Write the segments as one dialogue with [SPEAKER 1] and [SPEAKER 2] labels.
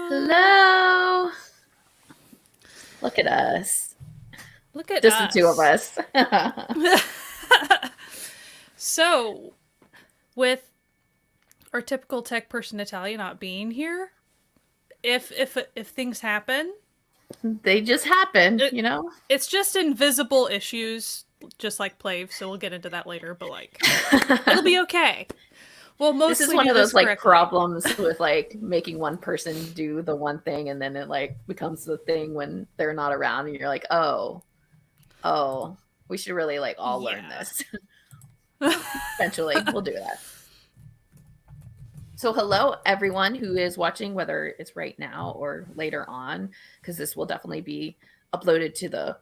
[SPEAKER 1] Hello. Look at us.
[SPEAKER 2] Look at
[SPEAKER 1] Just
[SPEAKER 2] us.
[SPEAKER 1] the two of us.
[SPEAKER 2] So, with our typical tech person Natalia not being here, if things happen,
[SPEAKER 1] they just happen, you know?
[SPEAKER 2] It's just invisible issues, just like PLAVE, so we'll get into that later, but like it'll be okay. Well, mostly
[SPEAKER 1] this is one of those
[SPEAKER 2] like
[SPEAKER 1] correctly. Problems with like making one person do the one thing and then it like becomes the thing when they're not around and you're like, oh, we should really like all learn this. Eventually, we'll do that. So hello everyone who is watching, whether it's right now or later on, because this will definitely be uploaded to the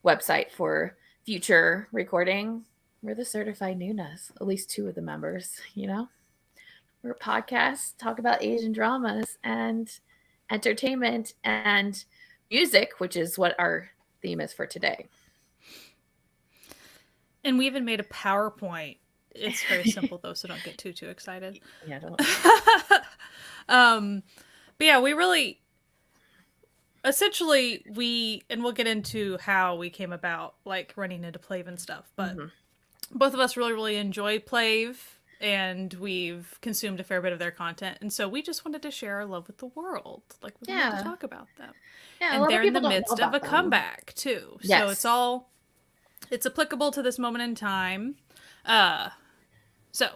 [SPEAKER 1] website for future recording. We're the Certified Nunas, at least two of the members, you know? We're a podcast, talk about Asian dramas and entertainment and music, which is what our theme is for today.
[SPEAKER 2] And we even made a PowerPoint. It's very simple though, so don't get too excited.
[SPEAKER 1] Yeah, don't.
[SPEAKER 2] But yeah, we really essentially and we'll get into how we came about like running into PLAVE and stuff, but both of us really enjoy PLAVE and we've consumed a fair bit of their content, and so we just wanted to share our love with the world. Like we wanted to talk about them.
[SPEAKER 1] Yeah,
[SPEAKER 2] and they're in the midst of a comeback too. Yes. So it's applicable to this moment in time. So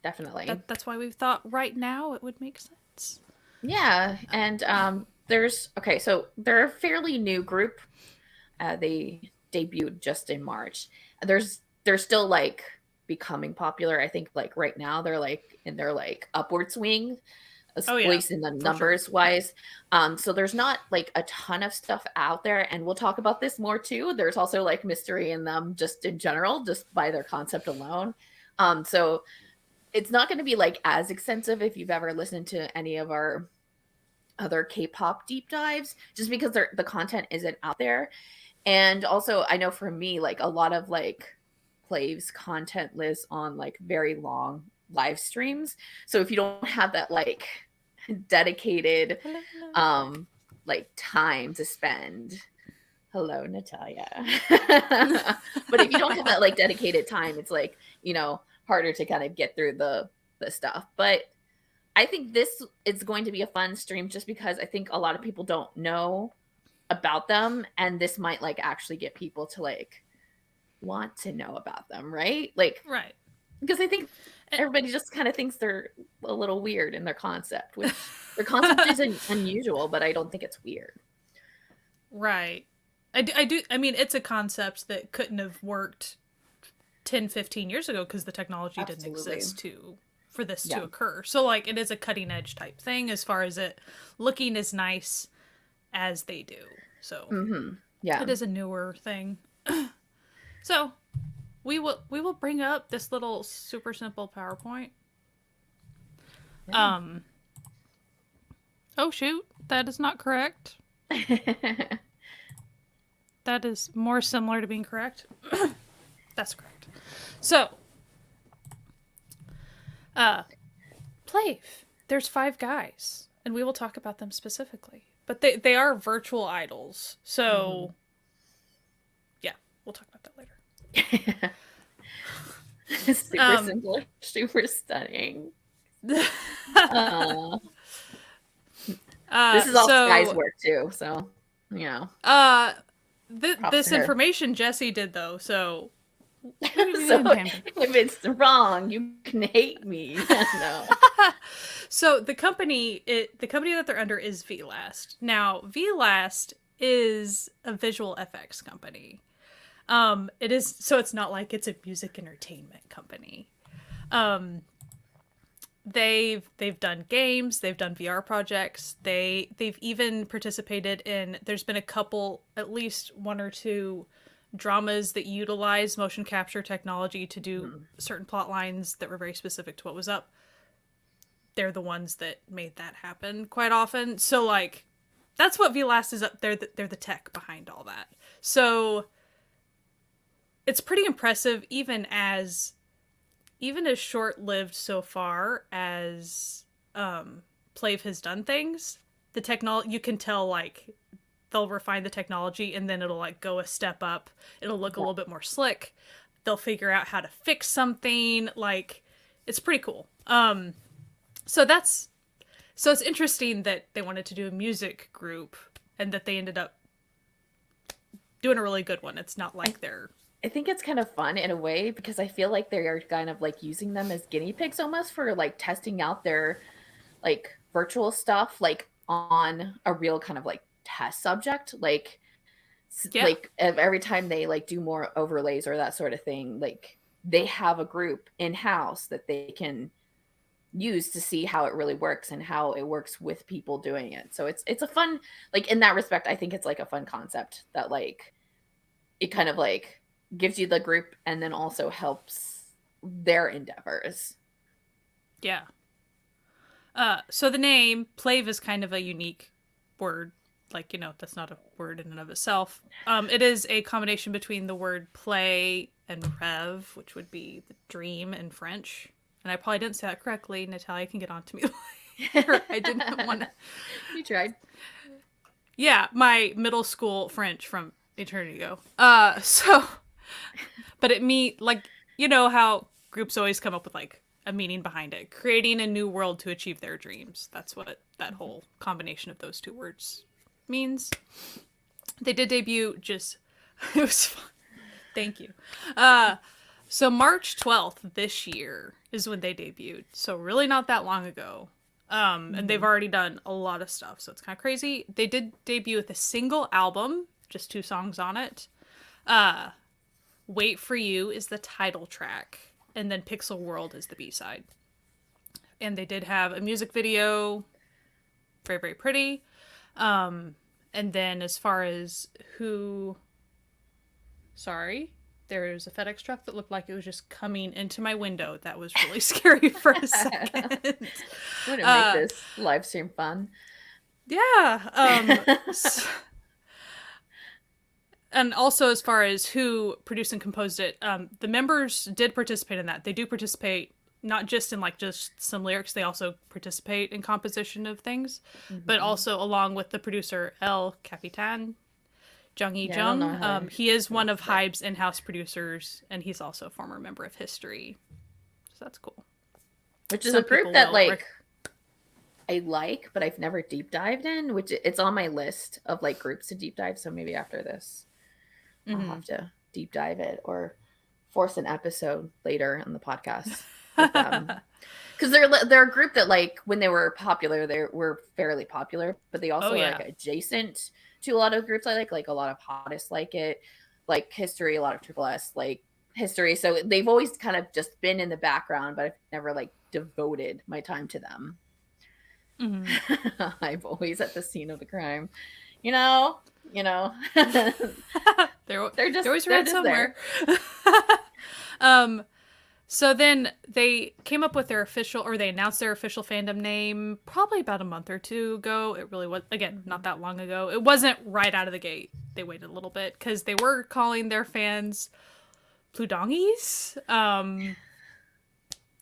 [SPEAKER 1] definitely.
[SPEAKER 2] That's why we thought right now it would make sense.
[SPEAKER 1] Yeah, and so they're a fairly new group. They debuted just in March. They're still like becoming popular. I think like right now they're like in their like upward swing, at
[SPEAKER 2] Oh yeah,
[SPEAKER 1] least in the
[SPEAKER 2] for sure.
[SPEAKER 1] numbers wise. So there's not like a ton of stuff out there, and we'll talk about this more too. There's also like mystery in them just in general, just by their concept alone. So it's not going to be like as extensive if you've ever listened to any of our other K-pop deep dives, just because the content isn't out there. And also, I know for me, like a lot of like Plave's content lives on like very long live streams. So if you don't have that like dedicated like time to spend, hello Natalia. But if you don't have that like dedicated time, it's like, harder to kind of get through the stuff. But I think this is going to be a fun stream just because I think a lot of people don't know about them, and this might like actually get people to like want to know about them, right? Like,
[SPEAKER 2] Right.
[SPEAKER 1] because I think everybody just kind of thinks they're a little weird in their concept, which their concept isn't unusual, but I don't think it's weird.
[SPEAKER 2] Right. I mean, it's a concept that couldn't have worked 10, 15 years ago because the technology didn't exist for this to occur. So like it is a cutting edge type thing as far as it looking as nice as they do. So
[SPEAKER 1] yeah,
[SPEAKER 2] it is a newer thing. So we will bring up this little super simple PowerPoint.
[SPEAKER 1] Yeah.
[SPEAKER 2] Oh shoot, that is not correct. That is more similar to being correct. That's correct. So, Plave. There's 5 guys, and we will talk about them specifically. But they are virtual idols. So, yeah, we'll talk about that later.
[SPEAKER 1] Super simple, super stunning. This is all Sky's work too, so
[SPEAKER 2] this information Jessie did though, so
[SPEAKER 1] if it's wrong, you can hate me. No.
[SPEAKER 2] So the company that they're under is VLast. Now, VLast is a visual FX company. It is, so it's not like it's a music entertainment company. They've done games, they've done VR projects, they've even participated in, there's been a couple, at least 1 or 2 dramas that utilize motion capture technology to do certain plot lines that were very specific to what was up. They're the ones that made that happen quite often. So like that's what VLast is up there. They're the tech behind all that. So it's pretty impressive, even as short-lived so far as Plave has done things. The technology, you can tell like they'll refine the technology and then it'll like go a step up. It'll look a little bit more slick. They'll figure out how to fix something. Like it's pretty cool. So it's interesting that they wanted to do a music group and that they ended up doing a really good one. It's not like
[SPEAKER 1] I think it's kind of fun in a way because I feel like they are kind of like using them as guinea pigs almost for like testing out their like virtual stuff like on a real kind of like test subject. Like every time they like do more overlays or that sort of thing, like they have a group in-house that they can use to see how it really works and how it works with people doing it. So it's a fun, like in that respect, I think it's like a fun concept that like it kind of like gives you the group and then also helps their endeavors.
[SPEAKER 2] Yeah. So the name Plave is kind of a unique word. Like, that's not a word in and of itself. It is a combination between the word play and rêve, which would be the dream in French. And I probably didn't say that correctly. Natalia can get on to me later. I didn't want to.
[SPEAKER 1] You tried.
[SPEAKER 2] Yeah, my middle school French from eternity ago. But it like, how groups always come up with like a meaning behind it. Creating a new world to achieve their dreams. That's what that whole combination of those 2 words means. They did debut it was fun. Thank you. So March 12th this year is when they debuted. So really not that long ago. And they've already done a lot of stuff. So it's kind of crazy. They did debut with a single album, just 2 songs on it. Wait for You is the title track. and then Pixel World is the B-side. And they did have a music video, very, very pretty. And then as far as who... Sorry. There's a FedEx truck that looked like it was just coming into my window. That was really scary for a second.
[SPEAKER 1] Wouldn't make this live stream fun.
[SPEAKER 2] Yeah. And also as far as who produced and composed it, the members did participate in that. They do participate not just in like just some lyrics, they also participate in composition of things, but also along with the producer El Capitan, Jung Jung. He is one of Hybe's in-house producers, and he's also a former member of History. So that's cool.
[SPEAKER 1] Which is a group that like I like, but I've never deep dived in, which it's on my list of like groups to deep dive. So maybe after this, I'll have to deep dive it or force an episode later on the podcast. Because they're a group that like when they were popular, they were fairly popular, but they also are like adjacent to a lot of groups I like a lot of hottest like it, like History, a lot of Triple S like History. So they've always kind of just been in the background, but I've never like devoted my time to them. I'm always at the scene of the crime, you know. they're just
[SPEAKER 2] always around somewhere. So then they came up with their official, or they announced their official fandom name probably about a month or two ago. It really was, again, not that long ago. It wasn't right out of the gate. They waited a little bit because they were calling their fans Pludongis.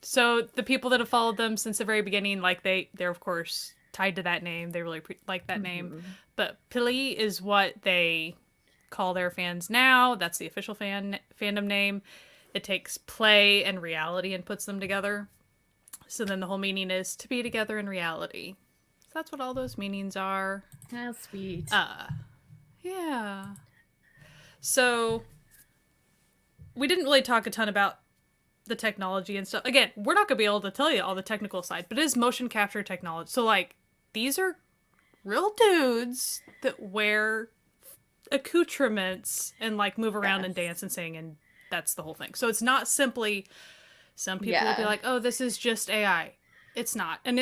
[SPEAKER 2] So the people that have followed them since the very beginning, like they're of course tied to that name. They really like that name. But Pili is what they call their fans now. That's the official fandom name. It takes play and reality and puts them together. So then the whole meaning is to be together in reality. So that's what all those meanings are.
[SPEAKER 1] That's sweet.
[SPEAKER 2] Yeah. So we didn't really talk a ton about the technology and stuff. Again, we're not going to be able to tell you all the technical side, but it is motion capture technology. So like these are real dudes that wear accoutrements and like move around and dance and sing, and that's the whole thing. So it's not simply, some people will be like, oh, this is just AI. It's not. And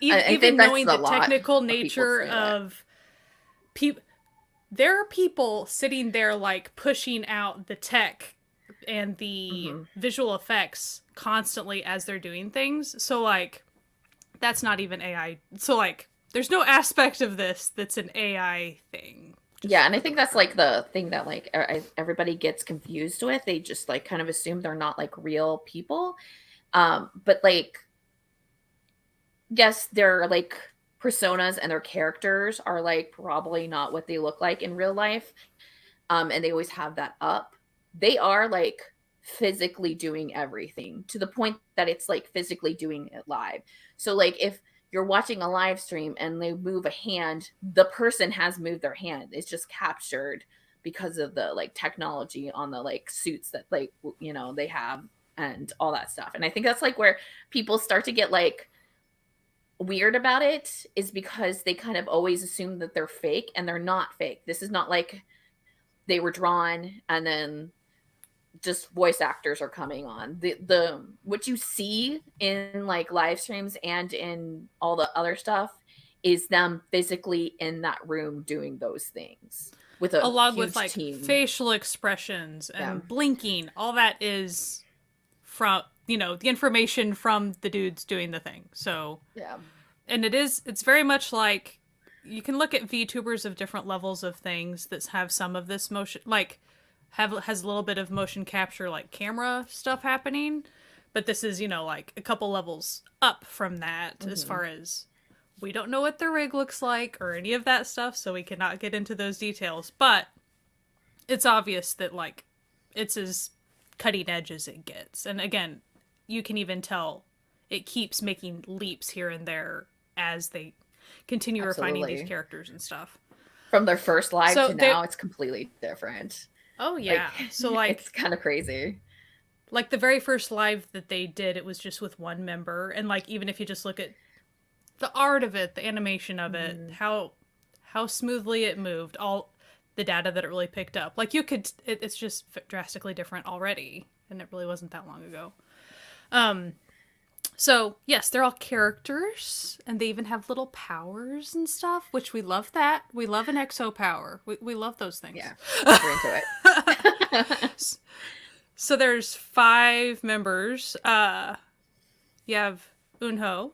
[SPEAKER 2] even knowing the technical nature of people, there are people sitting there like pushing out the tech and the visual effects constantly as they're doing things. So like that's not even AI. So like there's no aspect of this that's an AI thing.
[SPEAKER 1] Yeah, and I think that's like the thing that like everybody gets confused with. They just like kind of assume they're not like real people. But like, yes, their like personas and their characters are like probably not what they look like in real life. And they always have that up. They are like physically doing everything to the point that it's like physically doing it live. So like if you're watching a live stream and they move a hand, the person has moved their hand. It's just captured because of the like technology on the like suits that like, you know, they have and all that stuff. And I think that's like where people start to get like weird about it, is because they kind of always assume that they're fake, and they're not fake. This is not like they were drawn and then just voice actors are coming on. The what you see in like live streams and in all the other stuff is them physically in that room doing those things with a
[SPEAKER 2] along
[SPEAKER 1] huge
[SPEAKER 2] with like
[SPEAKER 1] team.
[SPEAKER 2] Facial expressions and blinking. All that is from, you know, the information from the dudes doing the thing. So and it's very much like you can look at VTubers of different levels of things that have some of this motion, like has a little bit of motion capture, like camera stuff happening, but this is, you know, like a couple levels up from that as far as we don't know what the rig looks like or any of that stuff, so we cannot get into those details, but it's obvious that like it's as cutting edge as it gets. And again, you can even tell it keeps making leaps here and there as they continue refining these characters and stuff.
[SPEAKER 1] From their first live to now, it's completely different.
[SPEAKER 2] Oh yeah. Like, so like
[SPEAKER 1] it's kind of crazy.
[SPEAKER 2] Like the very first live that they did, it was just with one member, and like even if you just look at the art of it, the animation of it, how smoothly it moved, all the data that it really picked up, like you could it's just drastically different already. and it really wasn't that long ago. So yes, they're all characters, and they even have little powers and stuff, which we love that. We love an exo power. We love those things.
[SPEAKER 1] Yeah, super into it.
[SPEAKER 2] So there's 5 members. You have Eunho,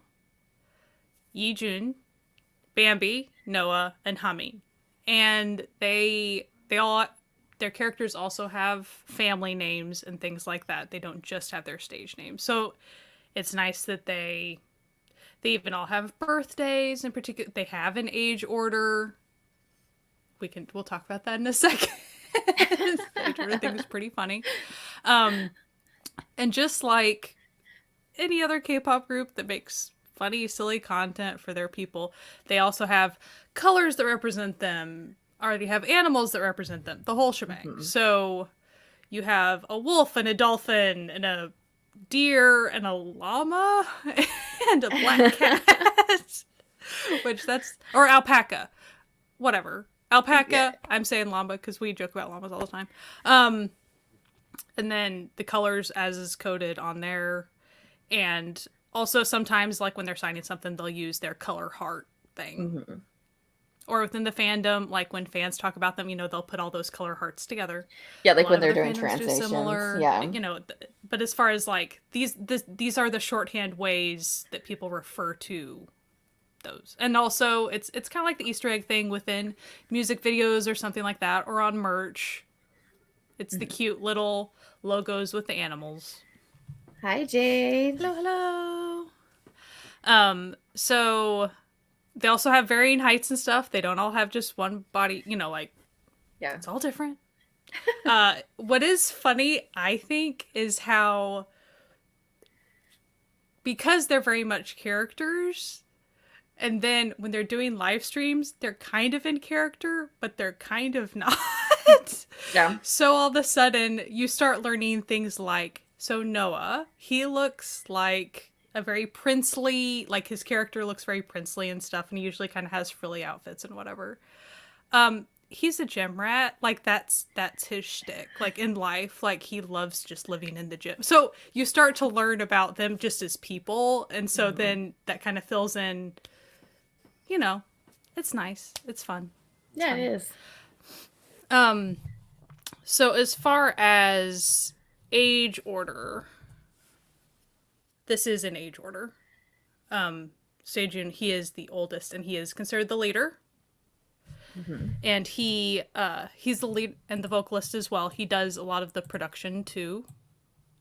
[SPEAKER 2] Yijun, Bambi, Noah, and Hamin. And they all, their characters also have family names and things like that. They don't just have their stage names. So it's nice that they even all have birthdays. In particular, they have an age order. We'll talk about that in a second. Age order thing is pretty funny. And just like any other K-pop group that makes funny, silly content for their people, they also have colors that represent them, or they have animals that represent them, the whole shebang. Mm-hmm. So you have a wolf and a dolphin and a deer and a llama and a black cat. Or alpaca. Whatever. Alpaca, yeah. I'm saying llama because we joke about llamas all the time. And then the colors as is coded on there. And also sometimes, like when they're signing something, they'll use their color heart thing. Mm-hmm. Or within the fandom, like when fans talk about them, they'll put all those color hearts together.
[SPEAKER 1] Yeah, like when they're doing translations. Yeah.
[SPEAKER 2] But as far as like, these are the shorthand ways that people refer to those. And also, it's kind of like the Easter egg thing within music videos or something like that, or on merch. It's the cute little logos with the animals.
[SPEAKER 1] Hi, Jade.
[SPEAKER 2] Hello, hello. So they also have varying heights and stuff. They don't all have just one body, yeah, it's all different. What is funny, I think, is how, because they're very much characters, and then when they're doing live streams, they're kind of in character, but they're kind of not.
[SPEAKER 1] Yeah.
[SPEAKER 2] So all of a sudden, you start learning things like, so Noah, he looks like a very princely, like his character looks very princely and stuff, and he usually kind of has frilly outfits and whatever. He's a gym rat, like that's his shtick. Like in life, like he loves just living in the gym. So you start to learn about them just as people, and so then that kind of fills in. It's nice. It's fun. It's
[SPEAKER 1] fun. It is.
[SPEAKER 2] So as far as age order, this is an age order. Sejun, he is the oldest, and he is considered the leader. Mm-hmm. And he's the lead and the vocalist as well. He does a lot of the production too,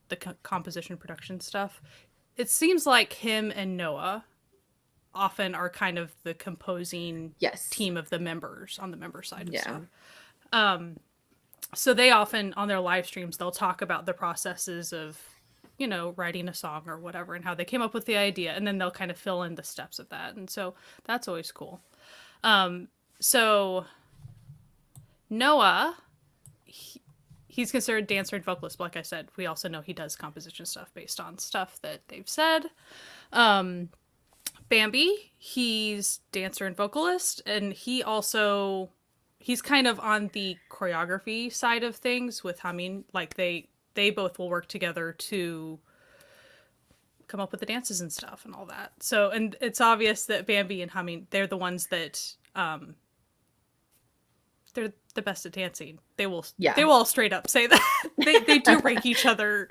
[SPEAKER 2] the composition production stuff. It seems like him and Noah often are kind of the composing team of the members on the member side of stuff. So they often, on their live streams, they'll talk about the processes of, writing a song or whatever, and how they came up with the idea, and then they'll kind of fill in the steps of that. And so that's always cool. So Noah, he's considered dancer and vocalist, but like I said, we also know he does composition stuff based on stuff that they've said. Bambi, he's dancer and vocalist, and he's kind of on the choreography side of things with Hamin. Like they both will work together to come up with the dances and stuff and all that. So, and it's obvious that Bambi and Hamin, they're the ones that they're the best at dancing. They will all straight up say that. they do rank each other.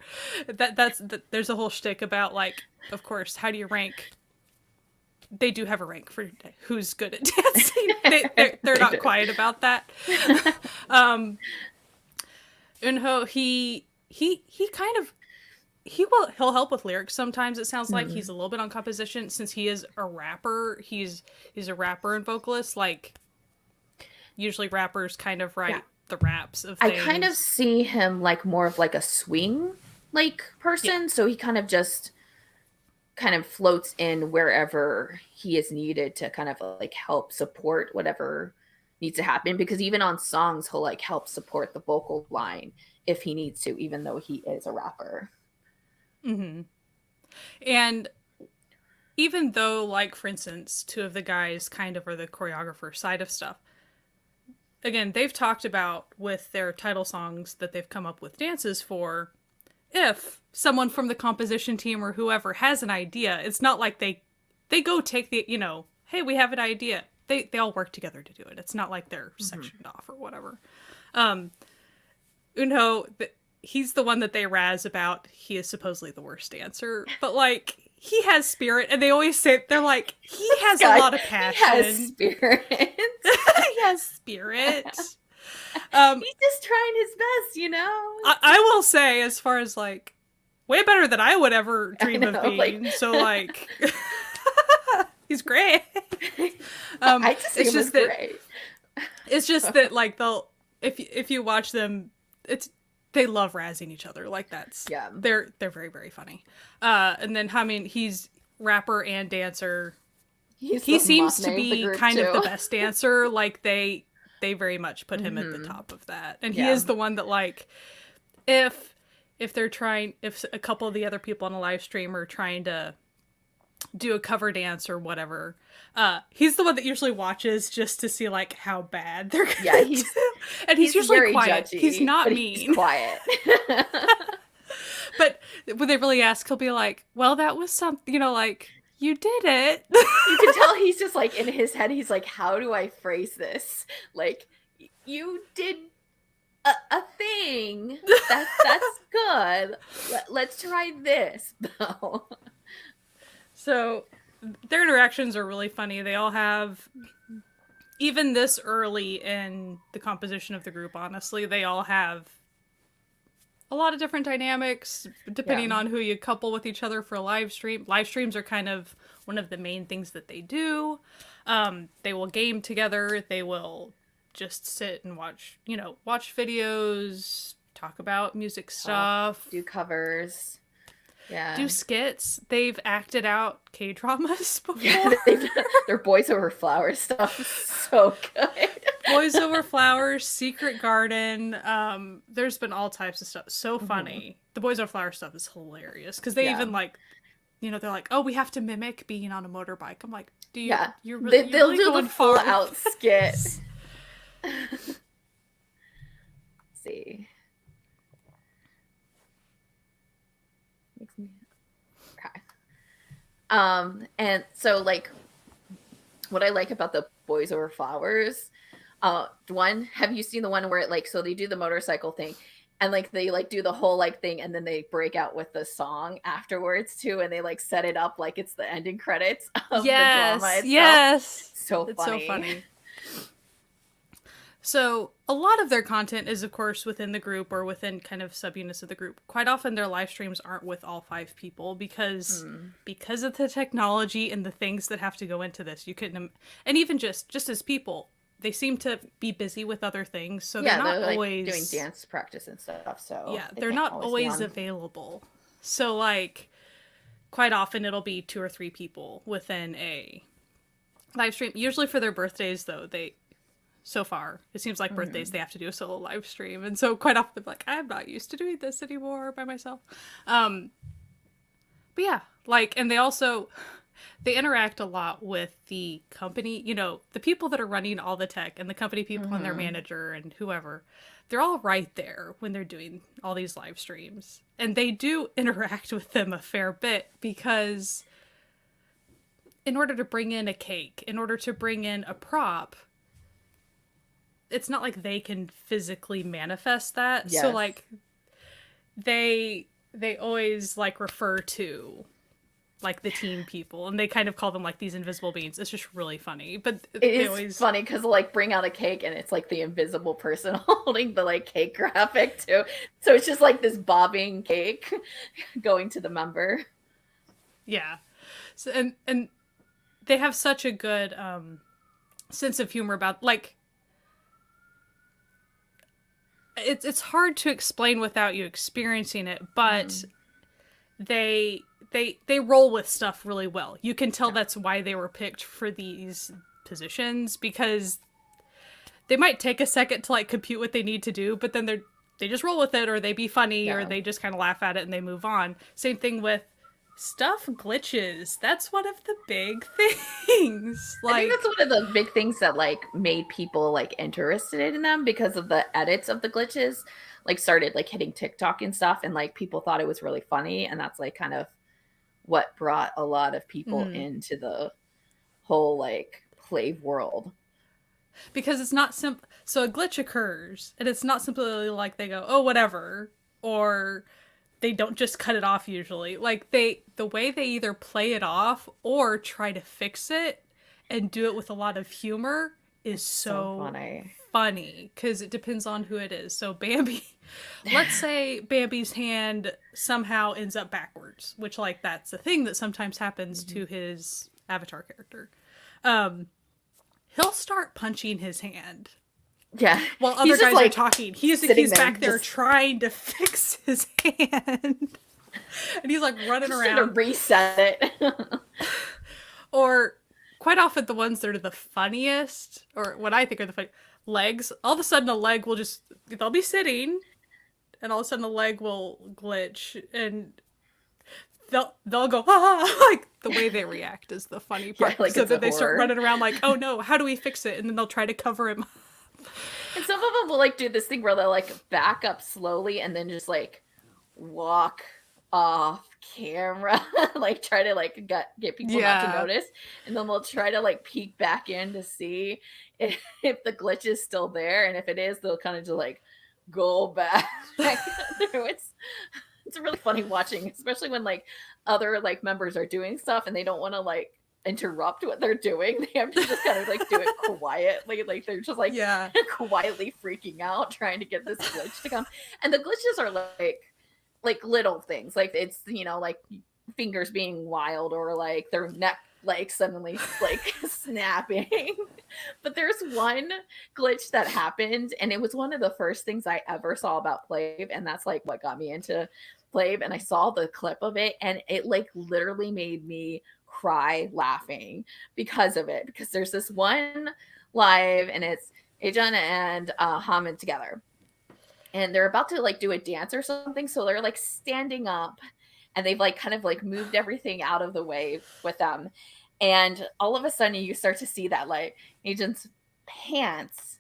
[SPEAKER 2] There's a whole shtick about, like, of course, how do you rank? They do have a rank for who's good at dancing. They're not quiet about that. Eunho, he'll help with lyrics sometimes. It sounds like he's a little bit on composition since he is a rapper. He's a rapper and vocalist. Like, usually rappers kind of write the raps of things.
[SPEAKER 1] I kind of see him like more of like a swing like person. So he kind of floats in wherever he is needed to kind of like help support whatever needs to happen, because even on songs he'll like help support the vocal line if he needs to, even though he is a rapper.
[SPEAKER 2] Mm-hmm. And even though, like, for instance, 2 of the guys kind of are the choreographer side of stuff, again, they've talked about with their title songs that they've come up with dances for, if someone from the composition team or whoever has an idea, it's not like they go take the, hey, we have an idea. They all work together to do it. It's not like they're sectioned off or whatever. Unho, he's the one that they razz about. He is supposedly the worst dancer, but like he has spirit, and they always say they're like he has a lot of passion.
[SPEAKER 1] He has spirit.
[SPEAKER 2] He has spirit.
[SPEAKER 1] He's just trying his best,
[SPEAKER 2] I will say, as far as like, way better than I would ever dream of being. Like... So like, he's great.
[SPEAKER 1] I just think it's great.
[SPEAKER 2] It's just that like they'll if you watch them, they love razzing each other. Like they're very, very funny. And then he's rapper and dancer. He seems to be kind of the best dancer. Like they very much put him at the top of that. And he is the one that like if a couple of the other people on a live stream are trying to do a cover dance or whatever, he's the one that usually watches just to see like how bad they're gonna do. And he's usually quiet. Judgy, he's not mean.
[SPEAKER 1] He's quiet.
[SPEAKER 2] But when they really ask, he'll be like, well, that was something, like, you did it.
[SPEAKER 1] You can tell he's just like in his head, he's like, how do I phrase this? Like, you did a thing. That's good. Let's try this though.
[SPEAKER 2] So their interactions are really funny. They all have, even this early in the composition of the group, honestly, they all have a lot of different dynamics depending on who you couple with each other for a live stream. Live streams are kind of one of the main things that they do. They will game together. They will just sit and watch videos, talk about music stuff,
[SPEAKER 1] do covers. Yeah.
[SPEAKER 2] Do skits. They've acted out K-dramas before.
[SPEAKER 1] Yeah, their Boys Over Flowers stuff is so good.
[SPEAKER 2] Boys Over Flowers, Secret Garden. There's been all types of stuff. So funny. The Boys Over Flowers stuff is hilarious because they even like, they're like, oh, we have to mimic being on a motorbike. I'm like, do you? Yeah. You'll
[SPEAKER 1] do the full out skit. See. Okay. And so like what I like about the Boys Over Flowers, one, have you seen the one where it like, so they do the motorcycle thing and like they like do the whole like thing and then they break out with the song afterwards too, and they like set it up like it's the ending credits of the drama itself.
[SPEAKER 2] Yes.
[SPEAKER 1] So funny.
[SPEAKER 2] It's so funny. So a lot of their content is, of course, within the group or within kind of subunits of the group. Quite often their live streams aren't with all 5 people because of the technology and the things that have to go into this. You couldn't, and even just as people, they seem to be busy with other things. So they're not always
[SPEAKER 1] doing dance practice and stuff. So
[SPEAKER 2] yeah, they're not always available. So like quite often it'll be 2 or 3 people within a live stream. Usually for their birthdays though, so far, it seems like birthdays they have to do a solo live stream, and so quite often they're like, I'm not used to doing this anymore by myself. But yeah, like, and they interact a lot with the company, the people that are running all the tech and the company people and their manager and whoever. They're all right there when they're doing all these live streams, and they do interact with them a fair bit because in order to bring in a cake, in order to bring in a prop, it's not like they can physically manifest that. Yes. So like they always like refer to like the team people, and they kind of call them like these invisible beings. It's just really funny. But
[SPEAKER 1] it is funny because like bring out a cake and it's like the invisible person holding the like cake graphic too. So it's just like this bobbing cake going to the member.
[SPEAKER 2] Yeah. So and they have such a good sense of humor about like, it's hard to explain without you experiencing it, but they roll with stuff really well. You can tell that's why they were picked for these positions, because they might take a second to like compute what they need to do, but then they just roll with it, or they be funny, or they just kind of laugh at it and they move on. Same thing with stuff glitches. That's one of the big things. Like,
[SPEAKER 1] I think that's one of the big things that like made people like interested in them because of the edits of the glitches. like started like hitting TikTok and stuff, and like people thought it was really funny, and that's like kind of what brought a lot of people into the whole like Plave world.
[SPEAKER 2] Because it's not simple. So a glitch occurs, and it's not simply like they go, "Oh, whatever," or they don't just cut it off usually. Like the way they either play it off or try to fix it and do it with a lot of humor is so funny because it depends on who it is. So Bambi, let's say Bambi's hand somehow ends up backwards, which like that's a thing that sometimes happens to his avatar character. He'll start punching his hand.
[SPEAKER 1] Yeah.
[SPEAKER 2] While other guys like, are talking. He's back there trying to fix his hand. And he's like running around.
[SPEAKER 1] To reset it.
[SPEAKER 2] Or quite often the ones that are the funniest, or what I think are the funny legs, all of a sudden a leg will just, they'll be sitting, and all of a sudden a leg will glitch, and they'll go, ah, like the way they react is the funny part. Yeah, like so that they start running around like, oh no, how do we fix it? And then they'll try to cover him.
[SPEAKER 1] And some of them will like do this thing where they'll like back up slowly and then just like walk off camera, like try to like get people not to notice, and then they'll try to like peek back in to see if the glitch is still there, and if it is, they'll kind of just like go back through. It's really funny watching, especially when like other like members are doing stuff and they don't want to like interrupt what they're doing. They have to just kind of like do it quietly, like they're just like quietly freaking out trying to get this glitch to come. And the glitches are like little things, like it's, you know, like fingers being wild, or like their neck like suddenly like snapping. But there's one glitch that happened, and it was one of the first things I ever saw about Plave, and that's like what got me into Plave. And I saw the clip of it, and it like literally made me cry laughing because of it, because there's this one live, and it's Ajan and Hamid together, and they're about to like do a dance or something, so they're like standing up, and they've like kind of like moved everything out of the way with them, and all of a sudden you start to see that like Ajan's pants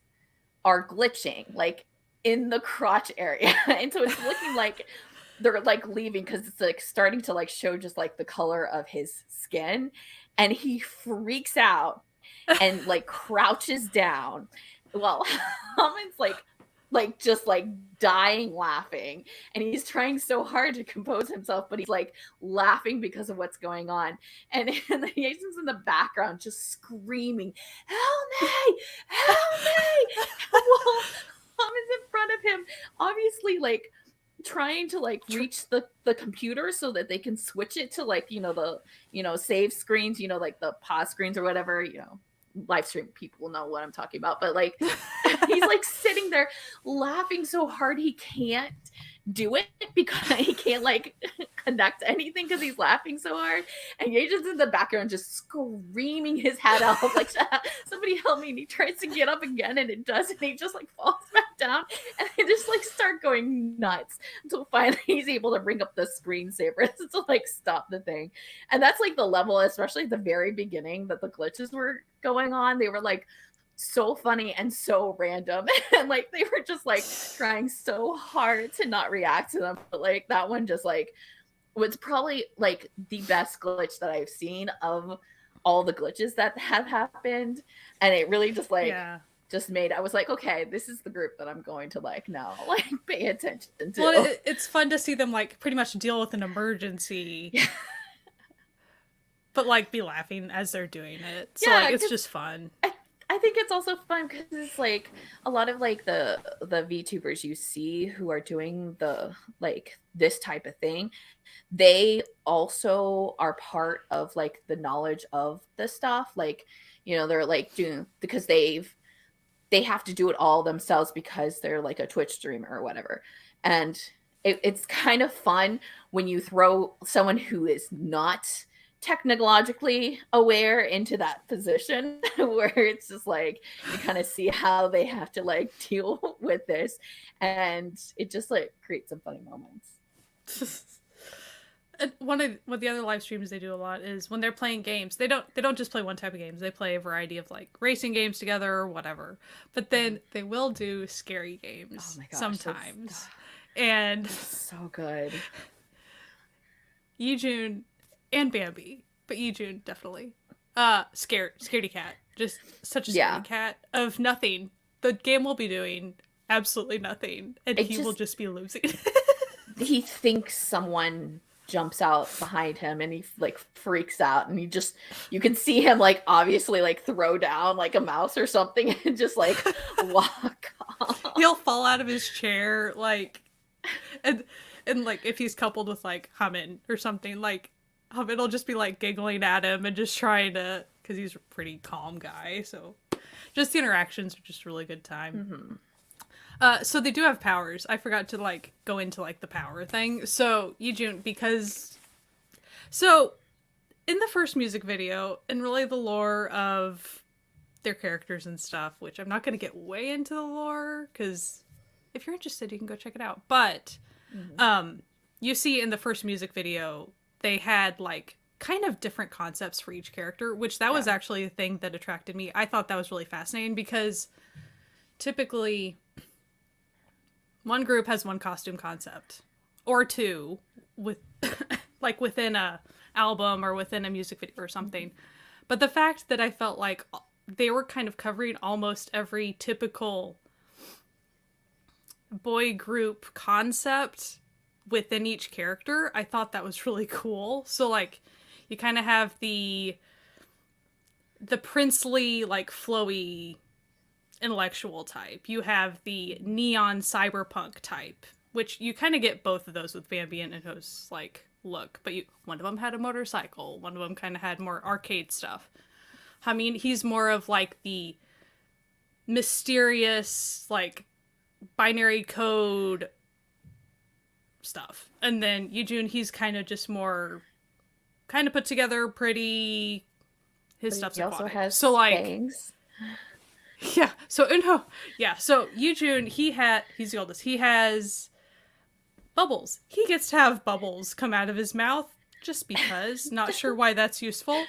[SPEAKER 1] are glitching like in the crotch area. And so it's looking like they're like leaving, because it's like starting to like show just like the color of his skin, and he freaks out and like crouches down. Well, Hamid's like just like dying laughing, and he's trying so hard to compose himself, but he's like laughing because of what's going on, and the Jason's in the background just screaming, help me. Well, Hamid's in front of him, obviously like trying to like reach the computer so that they can switch it to like, you know, the, you know, save screens, you know, like the pause screens or whatever, you know, live stream people know what I'm talking about. But like he's like sitting there laughing so hard he can't do it, because he can't like connect anything because he's laughing so hard, and Yejin's in the background just screaming his head off like, somebody help me, and he tries to get up again, and it does, and he just like falls back down, and they just like start going nuts until finally he's able to bring up the screensaver to like stop the thing. And that's like the level, especially at the very beginning, that the glitches were going on. They were like so funny and so random, and like they were just like trying so hard to not react to them, but like that one just like was probably like the best glitch that I've seen of all the glitches that have happened. And it really just like just made, I was like, okay, this is the group that I'm going to like now like pay attention to.
[SPEAKER 2] Well, it's fun to see them like pretty much deal with an emergency but like be laughing as they're doing it, so like it's just fun.
[SPEAKER 1] I think it's also fun because it's like a lot of like the VTubers you see who are doing the like this type of thing, they also are part of like the knowledge of the stuff. Like, you know, they're like doing, because they have to do it all themselves because they're like a Twitch streamer or whatever. And it's kind of fun when you throw someone who is not technologically aware into that position where it's just like you kind of see how they have to like deal with this, and it just like creates some funny moments.
[SPEAKER 2] one of the other live streams they do a lot is when they're playing games. They don't just play one type of games. They play a variety of like racing games together or whatever. But then they will do scary games sometimes. And
[SPEAKER 1] so good.
[SPEAKER 2] Yijun and Bambi, but Yijun definitely. Scaredy cat. Just such a scaredy cat of nothing. The game will be doing absolutely nothing, and he will just be losing.
[SPEAKER 1] He thinks someone jumps out behind him and he like freaks out, and you can see him like obviously like throw down like a mouse or something and just like walk off.
[SPEAKER 2] He'll fall out of his chair like and like if he's coupled with like Hamin or something, like Hamin will just be like giggling at him and just trying to, because he's a pretty calm guy, so just the interactions are just a really good time. So they do have powers. I forgot to like go into like the power thing. So Yijun, because so in the first music video, and really the lore of their characters and stuff, which I'm not going to get way into the lore because if you're interested, you can go check it out. But you see in the first music video, they had like kind of different concepts for each character, which that was actually the thing that attracted me. I thought that was really fascinating because typically one group has one costume concept or two with like within a album or within a music video or something. But the fact that I felt like they were kind of covering almost every typical boy group concept within each character, I thought that was really cool. So like you kind of have the princely like flowy intellectual type. You have the neon cyberpunk type, which you kind of get both of those with Bambi and Inho's like look, but one of them had a motorcycle, one of them kind of had more arcade stuff. I mean, he's more of like the mysterious like binary code stuff, and then Yijun, he's kind of just more kind of put together, pretty. His stuff's
[SPEAKER 1] he also has
[SPEAKER 2] so like
[SPEAKER 1] fangs.
[SPEAKER 2] Yeah, so Inho, so Yijun, he's the oldest. He has bubbles. He gets to have bubbles come out of his mouth just because. Not sure why that's useful.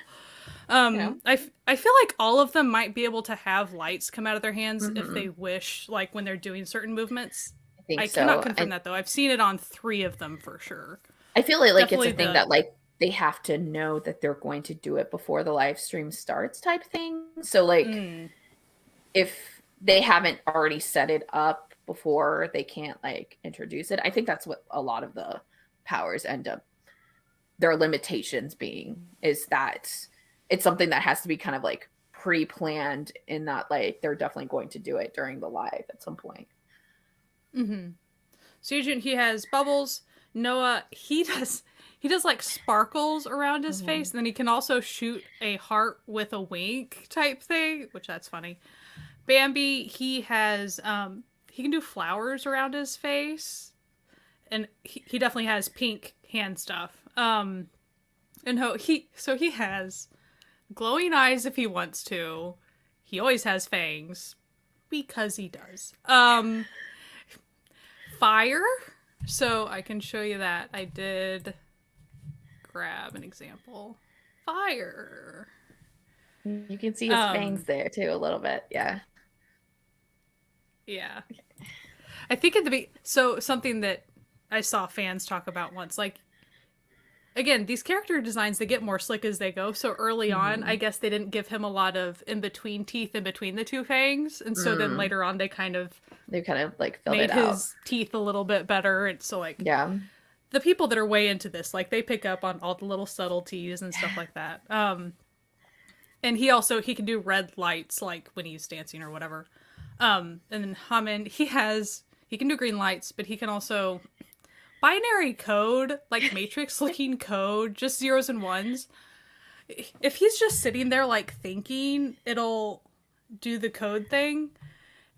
[SPEAKER 2] I feel like all of them might be able to have lights come out of their hands if they wish, like when they're doing certain movements. I cannot confirm that though. I've seen it on 3 of them for sure.
[SPEAKER 1] I feel like definitely it's a thing that like they have to know that they're going to do it before the live stream starts type thing. So like if they haven't already set it up before, they can't like introduce it. I think that's what a lot of the powers end up, their limitations being, is that it's something that has to be kind of like pre-planned, in that like they're definitely going to do it during the live at some point.
[SPEAKER 2] So Yujin, he has bubbles. Noah, he does like sparkles around his face, and then he can also shoot a heart with a wink type thing, which that's funny. Bambi, he has he can do flowers around his face, and he definitely has pink hand stuff. And he has glowing eyes if he wants to. He always has fangs because he does. Fire. So I can show you that. I did grab an example. Fire.
[SPEAKER 1] You can see his fangs there too a little bit. Yeah.
[SPEAKER 2] Yeah. I think so something that I saw fans talk about once, like, again, these character designs, they get more slick as they go. So early on, I guess they didn't give him a lot of in-between teeth in between the 2 fangs. And so then later on, they kind of like filled made his teeth a little bit better. And so like, the people that are way into this, like they pick up on all the little subtleties and stuff like that. And he can do red lights, like when he's dancing or whatever. And then Hamin, he can do green lights, but he can also binary code, like Matrix looking code, just zeros and ones. If he's just sitting there like thinking, it'll do the code thing.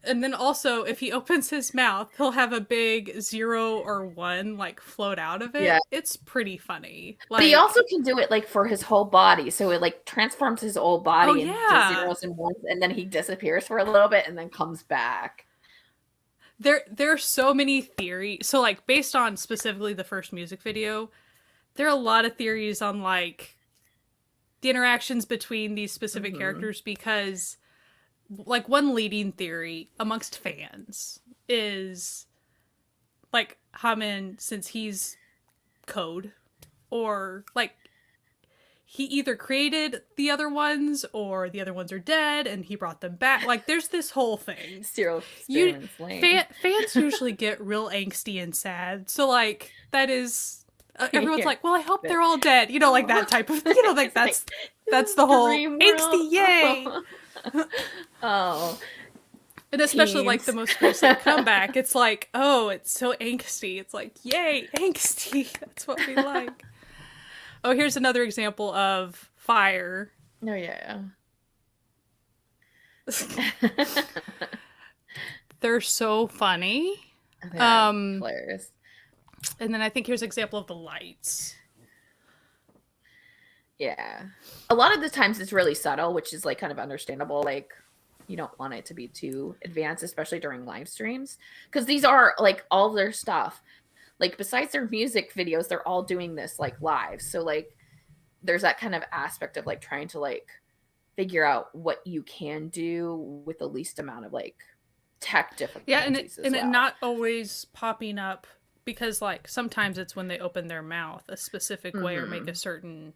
[SPEAKER 2] And then also if he opens his mouth, he'll have a big 0 or 1 like float out of it. Yeah. It's pretty funny. Like,
[SPEAKER 1] but he also can do it like for his whole body. So it like transforms his whole body into zeros and ones, and then he disappears for a little bit and then comes back.
[SPEAKER 2] There are so many theories. So like based on specifically the first music video, there are a lot of theories on like the interactions between these specific
[SPEAKER 1] Mm-hmm.
[SPEAKER 2] characters, because like one leading theory amongst fans is like Hamin, since he's code, or like he either created the other ones or the other ones are dead and he brought them back. Like there's this whole thing.
[SPEAKER 1] Serial experiments lane.
[SPEAKER 2] Fans usually get real angsty and sad. So like that is everyone's like, well, I hope they're all dead. You know, like that type of, you know, like that's the whole angsty, yay.
[SPEAKER 1] Oh.
[SPEAKER 2] And especially like the most recent comeback, it's like, oh, it's so angsty. It's like, yay, angsty. That's what we like. Oh, here's another example of fire.
[SPEAKER 1] Oh, yeah.
[SPEAKER 2] They're so funny.
[SPEAKER 1] Hilarious.
[SPEAKER 2] And then I think here's an example of the lights.
[SPEAKER 1] Yeah. A lot of the times it's really subtle, which is like kind of understandable. Like, you don't want it to be too advanced, especially during live streams, because these are like all their stuff. Like besides their music videos, they're all doing this like live. So like there's that kind of aspect of like trying to like figure out what you can do with the least amount of like tech difficulties.
[SPEAKER 2] Yeah, and it not always popping up, because like sometimes it's when they open their mouth a specific way or make a certain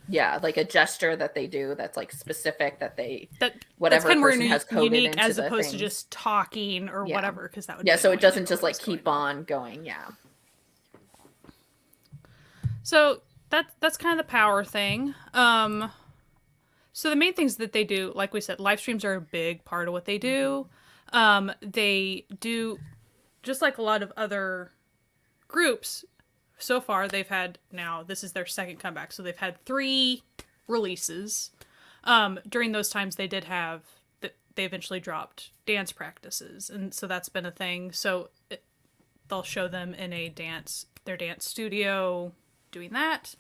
[SPEAKER 1] like a gesture that they do that's like specific, that whatever
[SPEAKER 2] that's kind
[SPEAKER 1] person
[SPEAKER 2] of
[SPEAKER 1] has coded
[SPEAKER 2] unique
[SPEAKER 1] into
[SPEAKER 2] as
[SPEAKER 1] the
[SPEAKER 2] opposed to
[SPEAKER 1] things.
[SPEAKER 2] just talking or whatever, because that would
[SPEAKER 1] so it doesn't just like keep on going.
[SPEAKER 2] So that's kind of the power thing. So the main things that they do, like we said, live streams are a big part of what they do. They do, just like a lot of other groups, so far they've had, now this is their second comeback, so they've had 3 releases. During those times they did have, they eventually dropped dance practices, and so that's been a thing. So they'll show them in their dance studio doing that.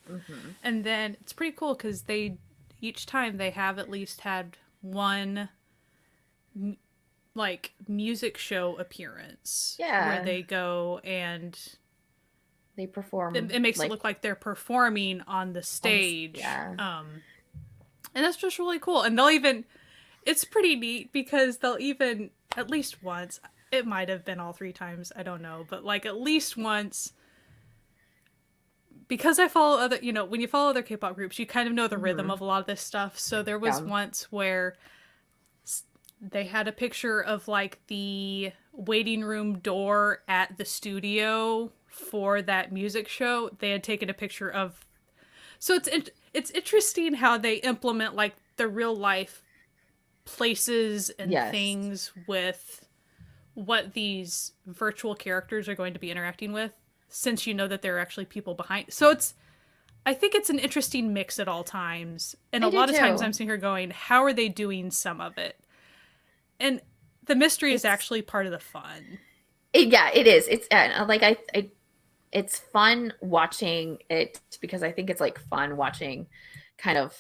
[SPEAKER 2] And then it's pretty cool because each time they have at least had one like music show appearance where they go and
[SPEAKER 1] they perform.
[SPEAKER 2] It makes it look like they're performing on the stage. And that's just really cool. And it's pretty neat because they'll even, at least once, it might have been all 3 times, I don't know, but like at least once, because I follow other, when you follow other K-pop groups, you kind of know the rhythm of a lot of this stuff. So there was once where they had a picture of like the waiting room door at the studio for that music show. They had taken a picture of, so it's interesting how they implement like the real life places and things with what these virtual characters are going to be interacting with, since you know that there are actually people behind. So I think it's an interesting mix at all times. And a lot of times I'm sitting here going, how are they doing some of it? And the mystery is actually part of the fun.
[SPEAKER 1] It is. It's like it's fun watching it, because I think it's like fun watching kind of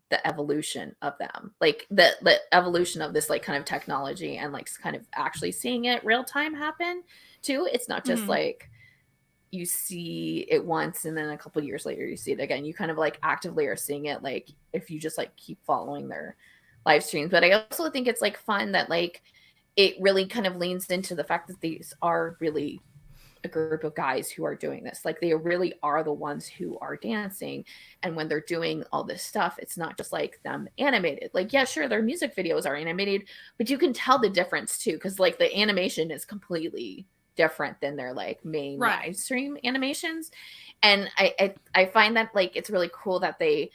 [SPEAKER 1] the evolution of them, like the evolution of this like kind of technology, and like kind of actually seeing it real time happen too. It's not just like you see it once and then a couple years later you see it again. You kind of like actively are seeing it, like if you just like keep following their live streams. But I also think it's like fun that like it really kind of leans into the fact that these are really a group of guys who are doing this. Like they really are the ones who are dancing. And when they're doing all this stuff, it's not just like them animated. Like, yeah, sure, their music videos are animated, but you can tell the difference too. Cause like the animation is completely different than their like main live stream animations. And I find that like, it's really cool that they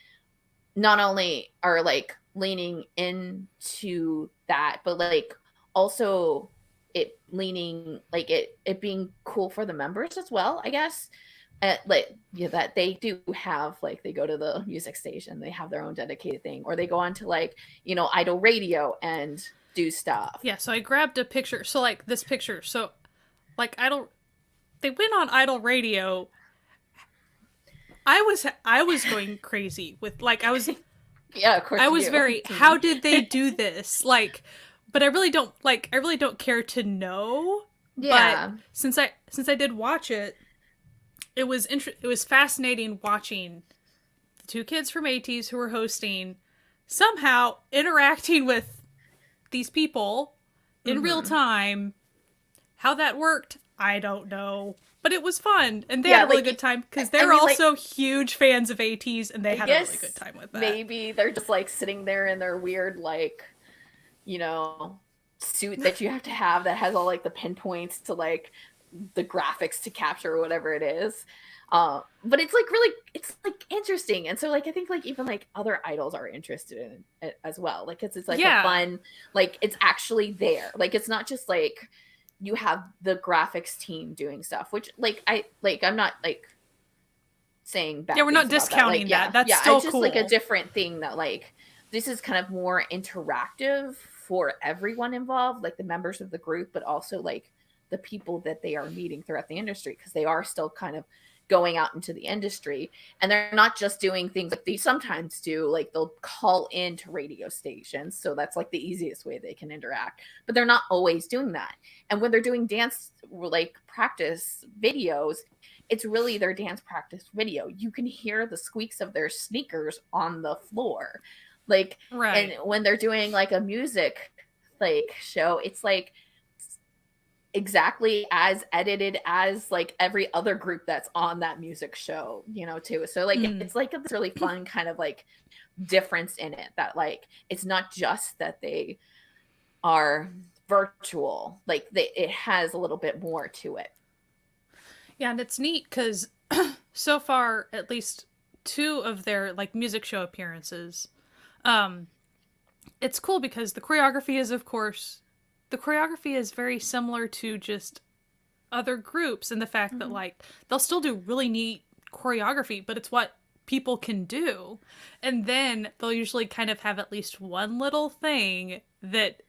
[SPEAKER 1] not only are like leaning into that, but like also it leaning like it being cool for the members as well, I guess. Like that they do have, like they go to the music station, they have their own dedicated thing, or they go on to like Idol Radio and do stuff.
[SPEAKER 2] Yeah, so I grabbed a picture. So like this picture, so like they went on Idol Radio. I was going crazy with like I was
[SPEAKER 1] yeah, of course
[SPEAKER 2] I was very, how did they do this? Like, but I really don't care to know.
[SPEAKER 1] Yeah.
[SPEAKER 2] But since I did watch it, it was fascinating watching the two kids from ATEEZ who were hosting somehow interacting with these people in real time. How that worked, I don't know. But it was fun, and they had a really good time, because they're also huge fans of ATEEZ, and they had a really good time with that.
[SPEAKER 1] Maybe they're just, like, sitting there in their weird, like, you know, suit that you have to have that has all, like, the pinpoints to, like, the graphics to capture or whatever it is. But it's, like, really, it's, like, interesting. And so, like, I think, like, even, like, other idols are interested in it as well. Like, it's like a fun, like, it's actually there. Like, it's not just, like, you have the graphics team doing stuff, which, like, I'm not, like, saying bad.
[SPEAKER 2] Yeah, we're not discounting that. That's still
[SPEAKER 1] it's just
[SPEAKER 2] cool.
[SPEAKER 1] like a different thing that, like, this is kind of more interactive for everyone involved, like the members of the group, but also, like, the people that they are meeting throughout the industry, because they are still kind of going out into the industry, and they're not just doing things like they sometimes do, like they'll call into radio stations, so that's like the easiest way they can interact, but they're not always doing that. And when they're doing dance, like, practice videos, it's really their dance practice video. You can hear the squeaks of their sneakers on the floor, like, and when they're doing, like, a music, like, show, it's like exactly as edited as, like, every other group that's on that music show, you know, too. So, like, it's like a really fun kind of, like, difference in it, that, like, it's not just that they are virtual, like, it has a little bit more to it.
[SPEAKER 2] Yeah, and it's neat because so far, at least 2 of their, like, music show appearances, it's cool because the choreography is very similar to just other groups, and the fact that, like, they'll still do really neat choreography, but it's what people can do. And then they'll usually kind of have at least one little thing that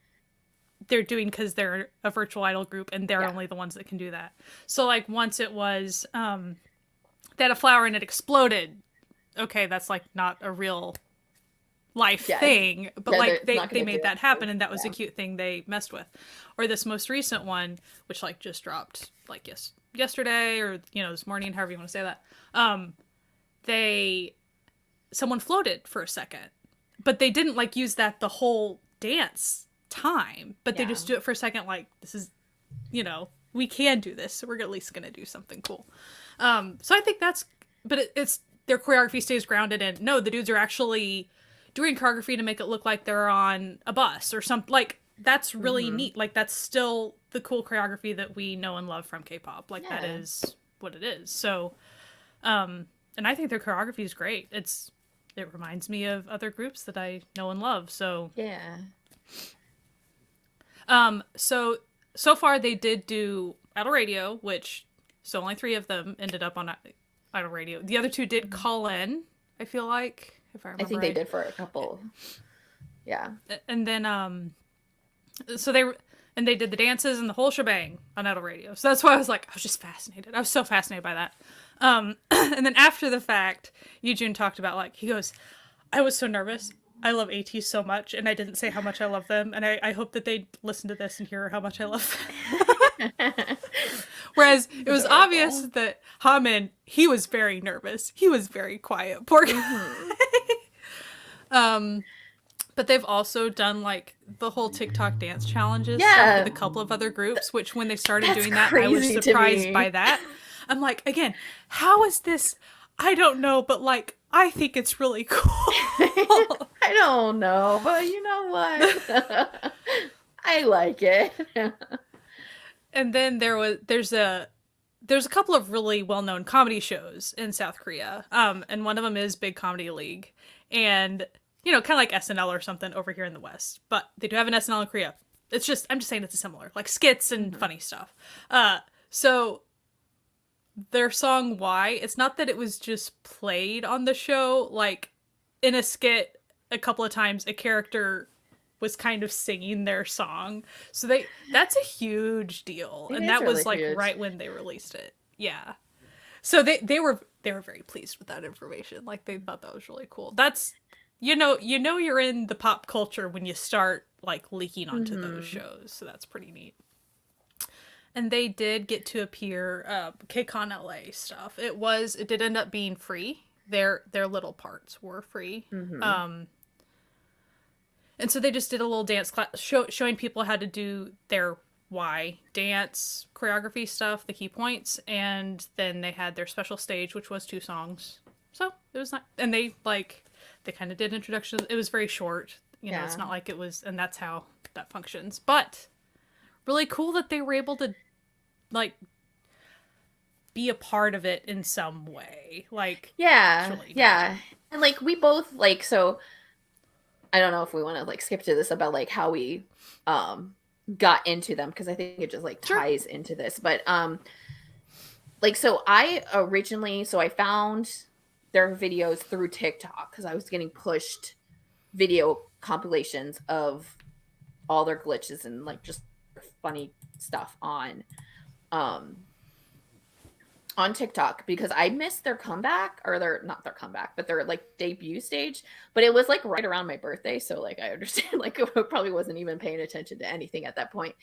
[SPEAKER 2] they're doing because they're a virtual idol group and they're only the ones that can do that. So, like, once it was they had a flower and it exploded. Okay, that's, like, not a real life thing, but like they made that happen, and that was a cute thing they messed with. Or this most recent one, which, like, just dropped, like, yesterday, or, you know, this morning, however you want to say that. Someone floated for a second, but they didn't, like, use that the whole dance time, but they just do it for a second, like, this is, you know, we can do this, so we're at least gonna do something cool. So I think that's, but it's their choreography stays grounded in, no, the dudes are actually doing choreography to make it look like they're on a bus or something. Like, that's really neat. Like, that's still the cool choreography that we know and love from K-pop. Like, that is what it is. So, and I think their choreography is great. It reminds me of other groups that I know and love. So so far they did do Idol Radio, which, so only 3 of them ended up on Idol Radio. The other 2 did call in, I feel like. If I remember
[SPEAKER 1] I think they did for a couple. Yeah.
[SPEAKER 2] And then so they did the dances and the whole shebang on Idol Radio. So that's why I was like, I was just fascinated. I was so fascinated by that. And then after the fact, Yujun talked about, like, he goes, I was so nervous. I love ATEEZ so much, and I didn't say how much I love them, and I hope that they listen to this and hear how much I love them. Whereas it was obvious that Hamin, he was very nervous. He was very quiet. Poor guy. But they've also done, like, the whole TikTok dance challenges with a couple of other groups, which when they started doing that, I was surprised by that. I'm like, again, how is this? I don't know, but, like, I think it's really cool.
[SPEAKER 1] I don't know, but you know what? I like it.
[SPEAKER 2] And then there's a couple of really well-known comedy shows in South Korea. And one of them is Big Comedy League. And, you know, kind of like SNL or something over here in the West. But they do have an SNL in Korea. I'm just saying it's similar. Like, skits and funny stuff. So their song Why, it's not that it was just played on the show. Like, in a skit, a couple of times, a character was kind of singing their song. So that's a huge deal. And that was, like, huge. Right when they released it. Yeah. So they were very pleased with that information. Like, they thought that was really cool. That's, you know you're in the pop culture when you start, like, leaking onto those shows. So that's pretty neat. and they did get to appear KCON LA stuff. It did end up being free. Their little parts were free. And so they just did a little dance class showing people how to do their Y dance choreography stuff, the key points, and then they had their special stage, which was 2 songs. So it was not, and they kind of did introductions. It was very short, It's not like it was, and that's how that functions. But really cool that they were able to like be a part of it in some way. Like,
[SPEAKER 1] really and like we both like, so I don't know if we want to like skip to this about like how we got into them, because I think it just like ties into this. But like, so I found their videos through TikTok because I was getting pushed video compilations of all their glitches and like just funny stuff on TikTok, because I missed their comeback, or not their comeback, but their like debut stage. But it was like right around my birthday, so like I understand like I probably wasn't even paying attention to anything at that point.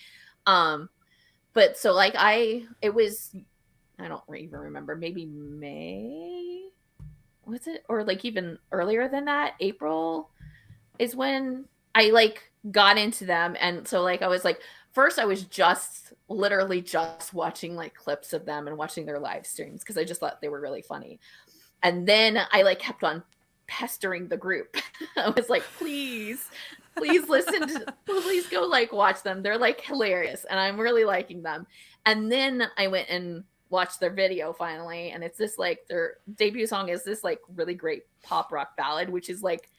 [SPEAKER 1] But so like I don't even remember, maybe May, was it, or like even earlier than that, April is when I like got into them. And so like I was like, first I was literally just watching like clips of them and watching their live streams because I just thought they were really funny. And then I like kept on pestering the group. I was like, please please go like watch them. They're like hilarious and I'm really liking them. And then I went and watched their video finally, and it's this like, their debut song is this like really great pop rock ballad, which is like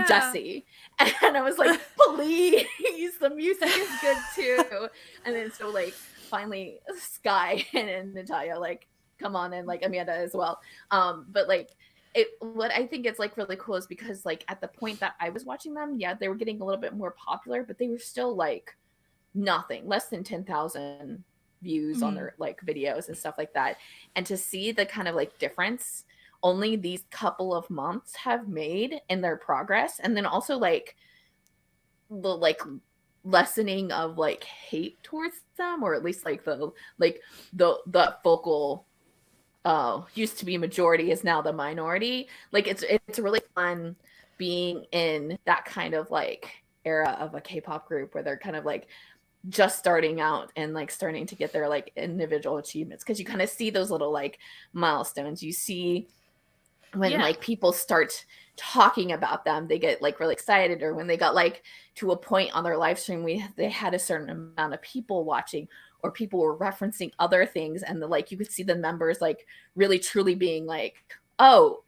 [SPEAKER 1] Jessie. And I was like, please, the music is good too. And then so like finally Sky and Natalia like come on, and like Amanda as well. But like what I think is like really cool is because like at the point that I was watching them, they were getting a little bit more popular, but they were still like nothing, less than 10,000 views on their like videos and stuff like that. And to see the kind of like difference only these couple of months have made in their progress, and then also like the like lessening of like hate towards them, or at least like the vocal used to be majority is now the minority. Like it's really fun being in that kind of like era of a K-pop group where they're kind of like just starting out and like starting to get their like individual achievements, because you kind of see those little like milestones. You see when like people start talking about them, they get like really excited, or when they got like to a point on their live stream they had a certain amount of people watching, or people were referencing other things, and like you could see the members like really truly being like, oh,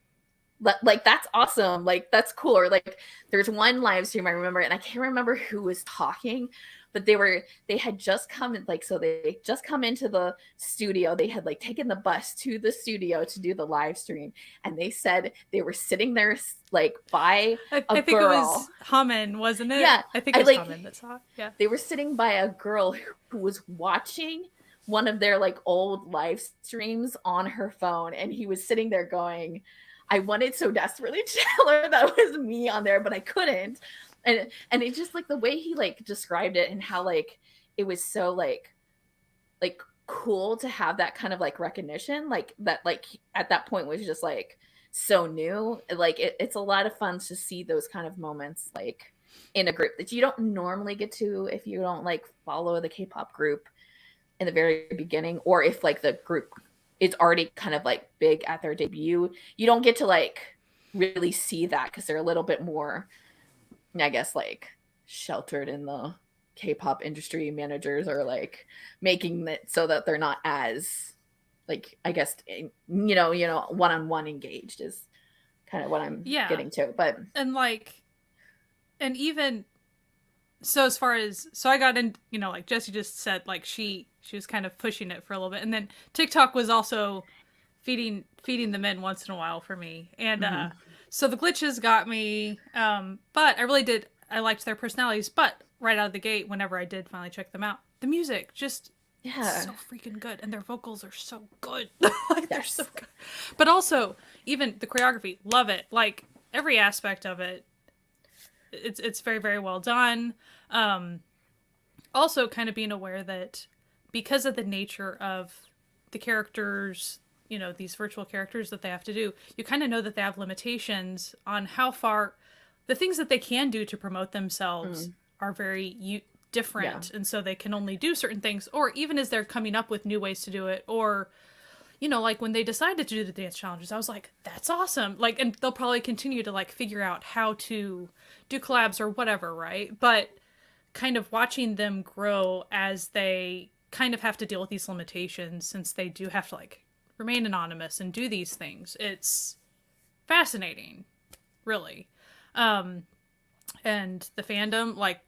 [SPEAKER 1] like that's awesome, like that's cool. Or like there's one live stream I remember, and I can't remember who was talking, but they had just come in, like, so they just come into the studio. They had like taken the bus to the studio to do the live stream, and they said they were sitting there like by
[SPEAKER 2] I think girl. It was Haman, wasn't it?
[SPEAKER 1] Yeah,
[SPEAKER 2] I think it was Haman that saw it. Yeah,
[SPEAKER 1] they were sitting by a girl who was watching one of their like old live streams on her phone, and he was sitting there going, I wanted so desperately to tell her that was me on there, but I couldn't. And it's just like the way he like described it, and how like it was so like cool to have that kind of like recognition, like that like at that point was just like so new. Like it's a lot of fun to see those kind of moments like in a group that you don't normally get to if you don't like follow the K-pop group in the very beginning, or if like the group is already kind of like big at their debut. You don't get to like really see that because they're a little bit more, I guess, like sheltered in the K-pop industry. Managers are like making it so that they're not as like, I guess, one-on-one engaged is kind of what I'm getting to. But
[SPEAKER 2] and even so, as far as I got in, like Jessie just said, like she was kind of pushing it for a little bit, and then TikTok was also feeding them in once in a while for me, and so the glitches got me, but I liked their personalities. But right out of the gate, whenever I did finally check them out, the music just so freaking good, and their vocals are so good. Like they're so good. But also, even the choreography, love it. Like every aspect of it, it's very, very well done. Also, kind of being aware that because of the nature of the characters, you know, these virtual characters that they have to do, you kind of know that they have limitations on how far the things that they can do to promote themselves are very different. And so they can only do certain things, or even as they're coming up with new ways to do it, or, you know, like when they decided to do the dance challenges, I was like, that's awesome. Like, and they'll probably continue to like figure out how to do collabs or whatever, right? But kind of watching them grow as they kind of have to deal with these limitations, since they do have to like remain anonymous and do these things. It's fascinating, really. And the fandom, like,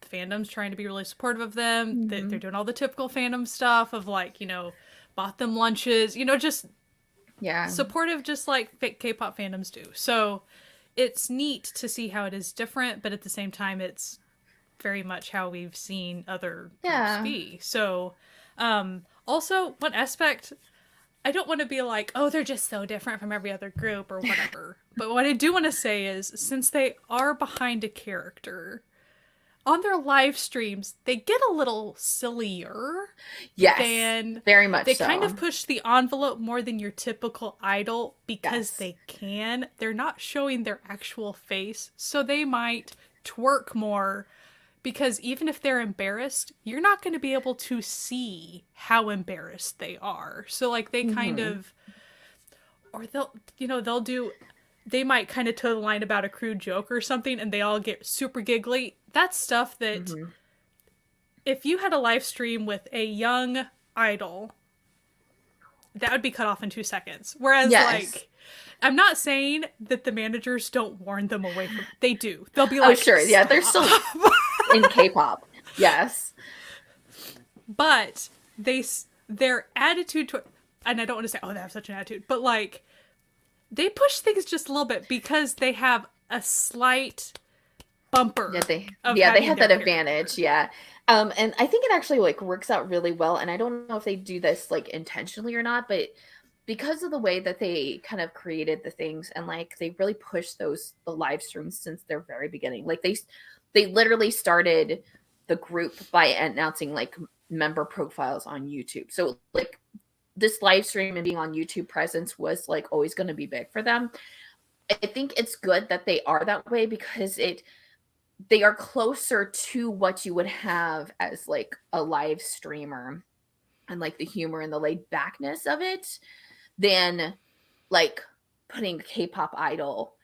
[SPEAKER 2] the fandom's trying to be really supportive of them. They're doing all the typical fandom stuff of like, you know, bought them lunches, you know, just supportive, just like K-pop fandoms do. So it's neat to see how it is different, but at the same time, it's very much how we've seen other groups be. So, also one aspect, I don't want to be like, oh, they're just so different from every other group or whatever. But what I do want to say is, since they are behind a character, on their live streams, they get a little sillier.
[SPEAKER 1] Yes, very much
[SPEAKER 2] they
[SPEAKER 1] so.
[SPEAKER 2] kind of push the envelope more than your typical idol because they can. They're not showing their actual face, so they might twerk more, because even if they're embarrassed, you're not going to be able to see how embarrassed they are. So like they kind of, or they might kind of toe the line about a crude joke or something, and they all get super giggly. That's stuff that if you had a live stream with a young idol, that would be cut off in 2 seconds. Whereas like, I'm not saying that the managers don't warn them away from, they do. They'll be like,
[SPEAKER 1] oh sure, yeah, they're still in K-pop. Yes.
[SPEAKER 2] But their attitude to, and I don't want to say, oh, they have such an attitude, but like, they push things just a little bit because they have a slight bumper.
[SPEAKER 1] They have that advantage. Yeah. And I think it actually like works out really well. And I don't know if they do this like intentionally or not, but because of the way that they kind of created the things, and like they really pushed the live streams since their very beginning. Like they literally started the group by announcing like member profiles on YouTube. So like this live stream and being on YouTube presence was like always going to be big for them. I think it's good that they are that way, because they are closer to what you would have as like a live streamer, and like the humor and the laid backness of it, than like putting a K-pop idol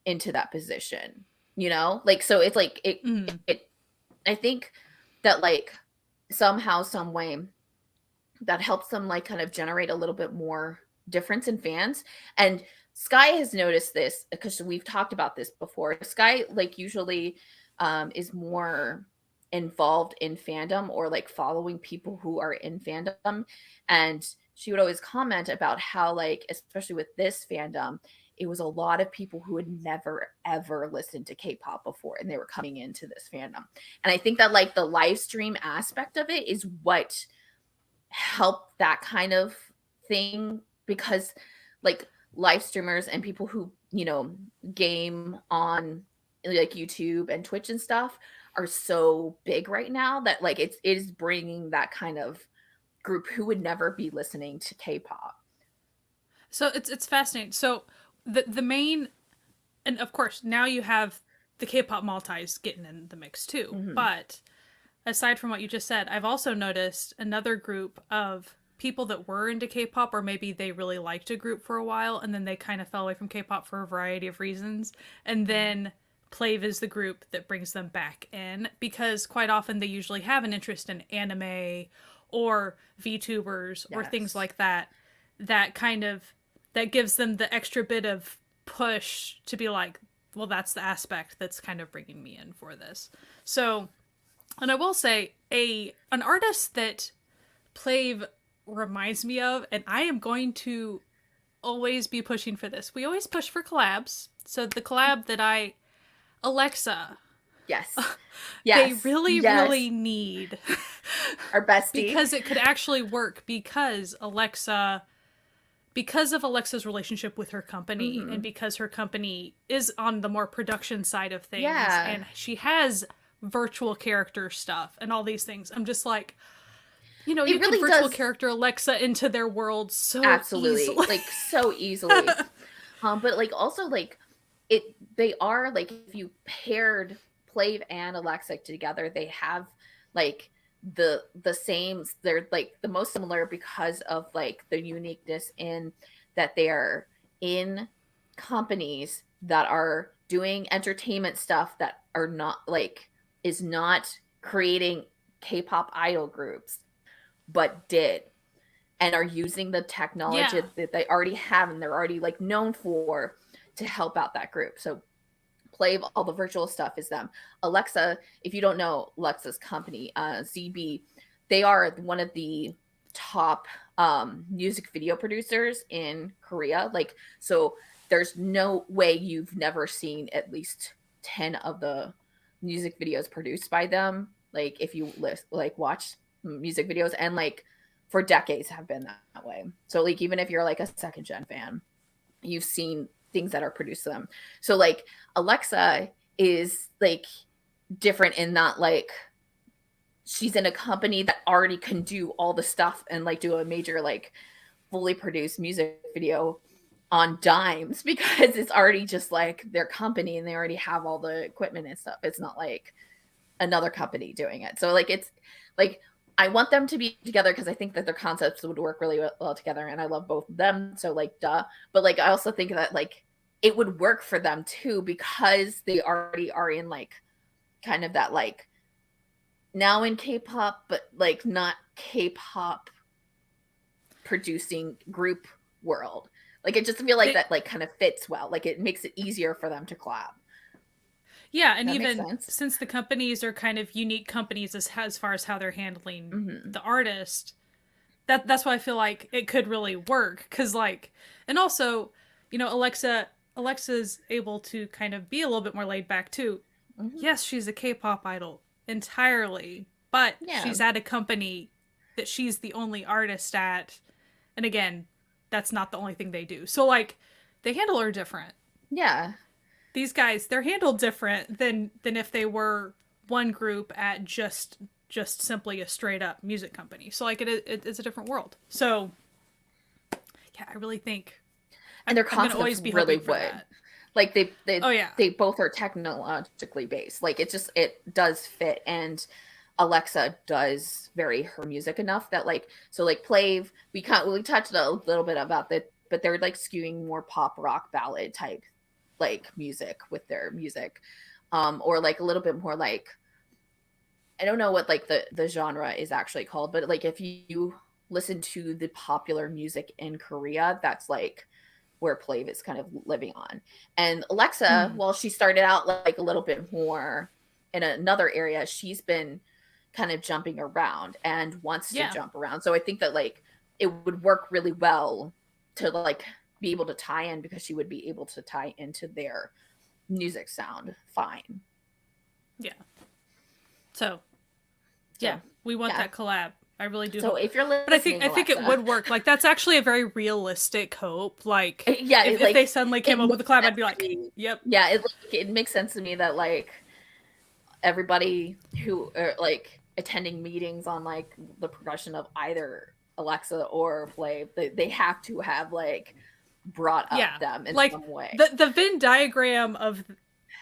[SPEAKER 1] into that position, you know? Like, so it's like I think that like somehow, some way, that helps them like kind of generate a little bit more difference in fans. And Sky has noticed this, because we've talked about this before. Sky like usually is more involved in fandom, or like following people who are in fandom, and she would always comment about how like, especially with this fandom, it was a lot of people who had never ever listened to K-pop before, and they were coming into this fandom. And I think that like the live stream aspect of it is what helped that kind of thing, because like live streamers and people who, you know, game on like YouTube and Twitch and stuff are so big right now that like it is bringing that kind of group who would never be listening to K-pop.
[SPEAKER 2] So it's fascinating. So the main, and of course now you have the K-pop multis getting in the mix too. But aside from what you just said, I've also noticed another group of people that were into K-pop, or maybe they really liked a group for a while and then they kind of fell away from K-pop for a variety of reasons, and then PLAVE is the group that brings them back in, because quite often they usually have an interest in anime or VTubers or things like that, that kind of, that gives them the extra bit of push to be like, well, that's the aspect that's kind of bringing me in for this. So, and I will say, an artist that PLAVE reminds me of, and I am going to always be pushing for this. We always push for collabs. So the collab that Alexa.
[SPEAKER 1] Yes.
[SPEAKER 2] They really need
[SPEAKER 1] our bestie.
[SPEAKER 2] Because it could actually work, because of Alexa's relationship with her company, and because her company is on the more production side of things, and she has virtual character stuff and all these things. I'm just like, You know,
[SPEAKER 1] It
[SPEAKER 2] you could
[SPEAKER 1] really
[SPEAKER 2] virtual
[SPEAKER 1] does.
[SPEAKER 2] character Alexa into their world so
[SPEAKER 1] Absolutely.
[SPEAKER 2] easily.
[SPEAKER 1] Like, so easily. But like also like they are like, if you paired Plave and Alexa together, they have like the same, they're like the most similar because of like the uniqueness in that they are in companies that are doing entertainment stuff that are not like, is not creating K-pop idol groups, but did, and are using the technology
[SPEAKER 2] Yeah.
[SPEAKER 1] that they already have and they're already like known for to help out that group. So Plave, all the virtual stuff is them. Alexa, if you don't know Alexa's company, ZB, they are one of the top music video producers in Korea. Like, so there's no way you've never seen at least 10 of the music videos produced by them. Like, if you like watch music videos, and like for decades have been that way. So like, even if you're like a second gen fan, you've seen things that are produced to them. So like Alexa is like different in that like she's in a company that already can do all the stuff and like do a major like fully produced music video on dimes because it's already just like their company and they already have all the equipment and stuff. It's not like another company doing it. So like it's like I want them to be together because I think that their concepts would work really well together, and I love both of them. So like, duh. But like, I also think that like it would work for them too because they already are in like kind of that like now in K-pop, but like not K-pop producing group world. Like I just feel like that like kind of fits well. Like it makes it easier for them to collab.
[SPEAKER 2] Yeah, and
[SPEAKER 1] That makes
[SPEAKER 2] even
[SPEAKER 1] sense.
[SPEAKER 2] since the companies are kind of unique companies as far as how they're handling
[SPEAKER 1] Mm-hmm.
[SPEAKER 2] the artist, that's why I feel like it could really work. Cause like, and also, you know, Alexa's able to kind of be a little bit more laid back too.
[SPEAKER 1] Mm-hmm.
[SPEAKER 2] Yes, she's a K-pop idol entirely, but
[SPEAKER 1] Yeah.
[SPEAKER 2] she's at a company that she's the only artist at. And again, that's not the only thing they do. So like, they handle her different.
[SPEAKER 1] Yeah.
[SPEAKER 2] These guys, they're handled different than if they were one group at just simply a straight up music company. So like it's a different world. So yeah, I really think
[SPEAKER 1] And their
[SPEAKER 2] I'm gonna
[SPEAKER 1] concepts
[SPEAKER 2] always be
[SPEAKER 1] really
[SPEAKER 2] hoping for
[SPEAKER 1] would.
[SPEAKER 2] that.
[SPEAKER 1] Like they
[SPEAKER 2] Oh yeah,
[SPEAKER 1] they both are technologically based. Like it does fit, and Alexa does vary her music enough that like, so like Plave, we touched a little bit about that, but they're like skewing more pop rock ballad type like music with their music. Or like a little bit more like, I don't know what like the genre is actually called, but like if you listen to the popular music in Korea, that's like where Plave is kind of living on. And Alexa,
[SPEAKER 2] mm.
[SPEAKER 1] well, she started out like a little bit more in another area. She's been kind of jumping around and wants to
[SPEAKER 2] Yeah,
[SPEAKER 1] jump around. So I think that like it would work really well to like be able to tie in, because she would be able to tie into their music sound fine.
[SPEAKER 2] yeah. So
[SPEAKER 1] So
[SPEAKER 2] yeah, we want
[SPEAKER 1] yeah.
[SPEAKER 2] that collab. I really do
[SPEAKER 1] So
[SPEAKER 2] hope.
[SPEAKER 1] if you're
[SPEAKER 2] But
[SPEAKER 1] listening,
[SPEAKER 2] I think it
[SPEAKER 1] Alexa,
[SPEAKER 2] would work. Like that's actually a very realistic hope. Like
[SPEAKER 1] yeah,
[SPEAKER 2] if
[SPEAKER 1] like
[SPEAKER 2] they suddenly
[SPEAKER 1] it
[SPEAKER 2] came up with a
[SPEAKER 1] makes
[SPEAKER 2] collab, I'd
[SPEAKER 1] sense
[SPEAKER 2] be
[SPEAKER 1] to
[SPEAKER 2] like,
[SPEAKER 1] me.
[SPEAKER 2] yep,
[SPEAKER 1] Yeah, it makes sense to me that like everybody who are like attending meetings on like the progression of either Alexa or Plave, they have to have like brought
[SPEAKER 2] yeah.
[SPEAKER 1] up them in
[SPEAKER 2] Like
[SPEAKER 1] some way.
[SPEAKER 2] the Venn diagram of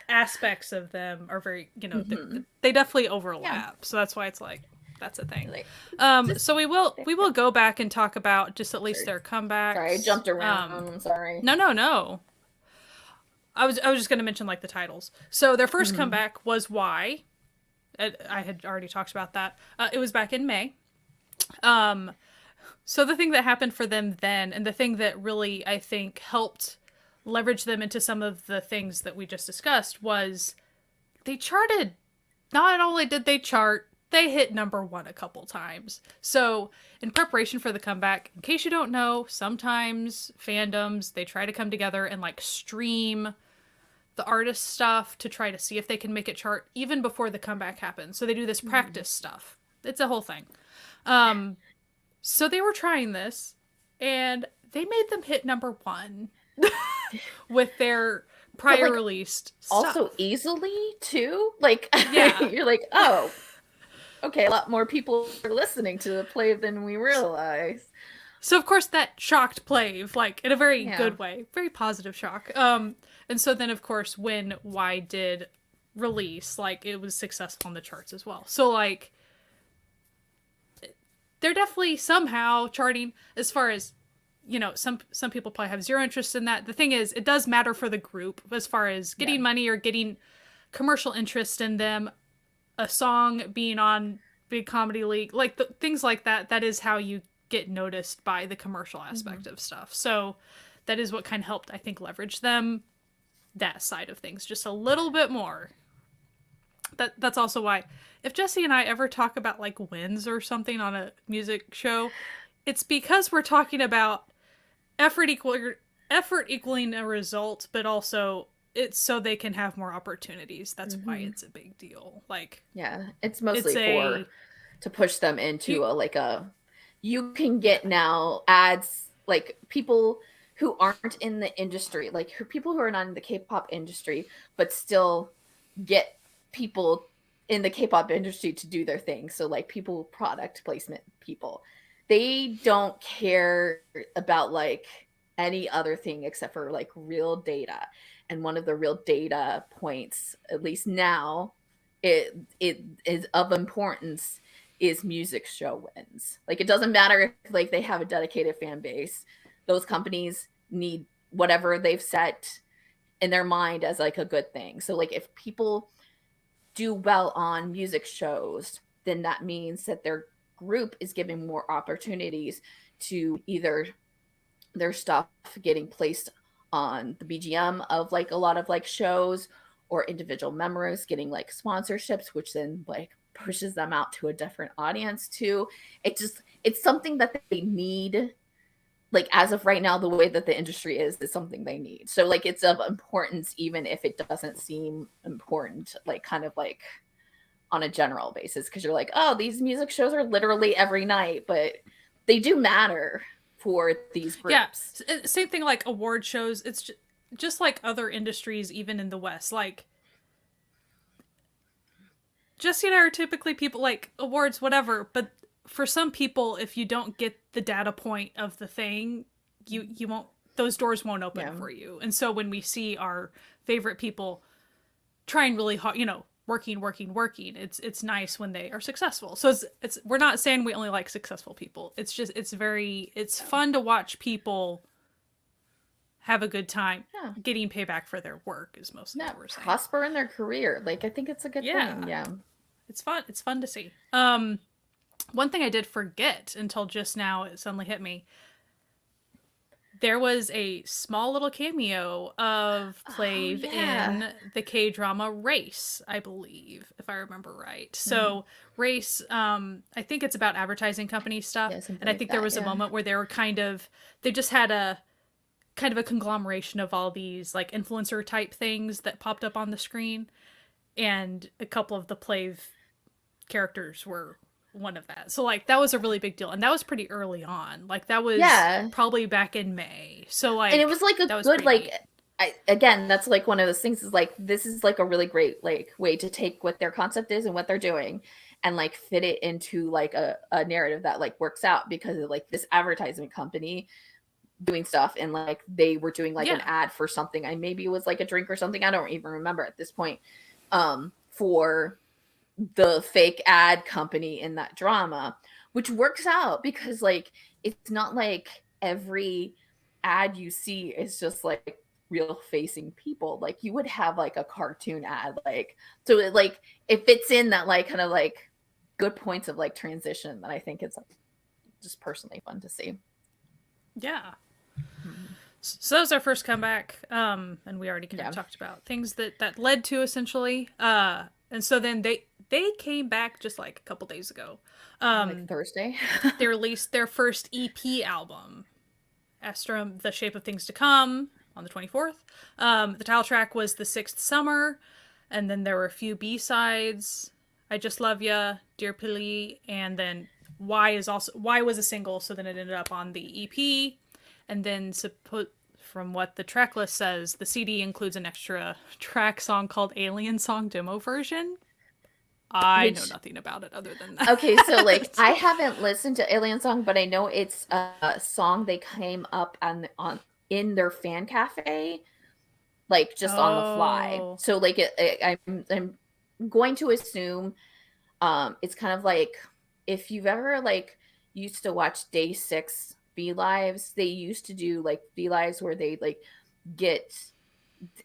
[SPEAKER 2] aspects of them are very, you know,
[SPEAKER 1] Mm-hmm.
[SPEAKER 2] they definitely
[SPEAKER 1] Yeah,
[SPEAKER 2] overlap. So that's why it's like that's a thing.
[SPEAKER 1] like just
[SPEAKER 2] So we will go back and talk about just at least
[SPEAKER 1] sorry,
[SPEAKER 2] their
[SPEAKER 1] sorry, I
[SPEAKER 2] comebacks.
[SPEAKER 1] jumped around. I'm sorry.
[SPEAKER 2] No. I was just gonna mention like the titles. So their first
[SPEAKER 1] Mm-hmm.
[SPEAKER 2] comeback was Why. I had already talked about that. It was back in May. Um, so the thing that happened for them then, and the thing that really I think helped leverage them into some of the things that we just discussed, was they charted. Not only did they chart, they hit number one a couple times. So, in preparation for the comeback, in case you don't know, sometimes fandoms they try to come together and like stream the artist stuff to try to see if they can make it chart even before the comeback happens. So they do this
[SPEAKER 1] Mm-hmm.
[SPEAKER 2] practice stuff. It's a whole thing. Um, so they were trying this, and they made them hit number one with their
[SPEAKER 1] But
[SPEAKER 2] prior
[SPEAKER 1] like
[SPEAKER 2] released
[SPEAKER 1] also
[SPEAKER 2] stuff.
[SPEAKER 1] easily too. Like
[SPEAKER 2] Yeah,
[SPEAKER 1] you're like, oh. okay, a lot more people are listening to the play than we realize.
[SPEAKER 2] So of course that shocked Plave, like in a very
[SPEAKER 1] Yeah.
[SPEAKER 2] good way, very positive shock. And so then of course when Y did release, like it was successful on the charts as well. So like they're definitely somehow charting as far as some people probably have zero interest in that. The thing is, it does matter for the group as far as getting money or getting commercial interest in them, a song being on Big Comedy League, like things like that. That is how you get noticed by the commercial aspect of stuff. So that is what kind of helped, I think, leverage them, that side of things just a little bit more. That's also why if Jessie and I ever talk about like wins or something on a music show, it's because we're talking about effort equal effort equaling a result, but also it's so they can have more opportunities. That's why it's a big deal. Like,
[SPEAKER 1] Yeah, it's mostly
[SPEAKER 2] it's
[SPEAKER 1] for
[SPEAKER 2] a
[SPEAKER 1] to push them into
[SPEAKER 2] you,
[SPEAKER 1] a you can get now ads like people who aren't in the industry, like people who are not in the K-pop industry, but still get people in the K-pop industry to do their thing. So like people, product placement people, they don't care about like any other thing except for like real data. And one of the real data points, at least now, it is of importance is music show wins. Like it doesn't matter if like they have a dedicated fan base. Those companies need whatever they've set in their mind as like a good thing. So like if people do well on music shows, then that means that their group is giving more opportunities to either their stuff getting placed on the BGM of like a lot of like shows or individual members getting like sponsorships, which then like pushes them out to a different audience too. It's something that they need. Like as of right now, the way that the industry is something they need. So like it's of importance, even if it doesn't seem important, like kind of like on a general basis, because you're like, oh, these music shows are literally every night, but they do matter for these
[SPEAKER 2] yeah,
[SPEAKER 1] groups.
[SPEAKER 2] same thing like award shows. It's just like other industries, even in the West. Like Jesse and I are typically people like awards, whatever. But for some people, if you don't get the data point of the thing, you won't. Those doors won't open for you. And so when we see our favorite people trying really hard, working, it's nice when they are successful. So it's we're not saying we only like successful people. It's just it's fun to watch people have a good time getting payback for their work is mostly what we're saying.
[SPEAKER 1] Prosper in their career. Like I think it's a good thing. Yeah.
[SPEAKER 2] It's fun. It's fun to see. One thing I did forget until just now, it suddenly hit me. There was a small little cameo of Plave in the K-drama Race, I believe, if I remember right. So Race, I think it's about advertising company stuff. And I think there was a moment where they were they just had a kind of a conglomeration of all these like influencer type things that popped up on the screen. And a couple of the Plave characters were one of that. So like that was a really big deal, and that was pretty early on. Like that was probably back in May. So like,
[SPEAKER 1] and it was like a good like again, that's like one of those things is like this is like a really great like way to take what their concept is and what they're doing and like fit it into like a narrative that like works out because of like this advertisement company doing stuff and like they were doing like an ad for something. And maybe it was like a drink or something. I don't even remember at this point. For the fake ad company in that drama, which works out because like it's not like every ad you see is just like real facing people. Like you would have like a cartoon ad, like so it fits in that like kind of like good points of like transition that I think it's like just personally fun to see.
[SPEAKER 2] Yeah. So that was our first comeback, and we already kind of talked about things that led to essentially. And so then they came back just like a couple days ago.
[SPEAKER 1] Like Thursday.
[SPEAKER 2] They released their first EP album, Estrom, The Shape of Things to Come, on the 24th. The title track was The Sixth Summer, and then there were a few B-sides, I Just Love Ya, Dear Pili, and then Y was a single, so then it ended up on the EP. And then from what the track list says, the CD includes an extra track song called Alien Song Demo Version. I know nothing about it other than that.
[SPEAKER 1] Okay, so like I haven't listened to Alien Song, but I know it's a song they came up on in their fan cafe, like just on the fly.
[SPEAKER 2] Oh.
[SPEAKER 1] So like I'm going to assume it's kind of like if you've ever like used to watch Day 6 V Lives, they used to do like V Lives where they like get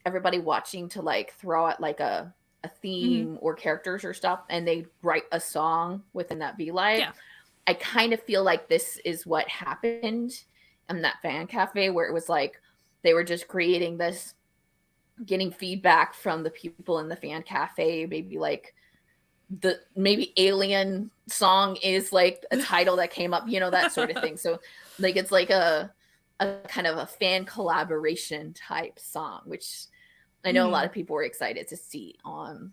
[SPEAKER 1] everybody watching to like throw out like a theme or characters or stuff, and they write a song within that V Live.
[SPEAKER 2] Yeah.
[SPEAKER 1] I kind of feel like this is what happened in that fan cafe, where it was like they were just creating this, getting feedback from the people in the fan cafe, maybe like the maybe Alien Song is like a title that came up, you know, that sort of thing. So like it's like a kind of a fan collaboration type song, which I know a lot of people were excited to see on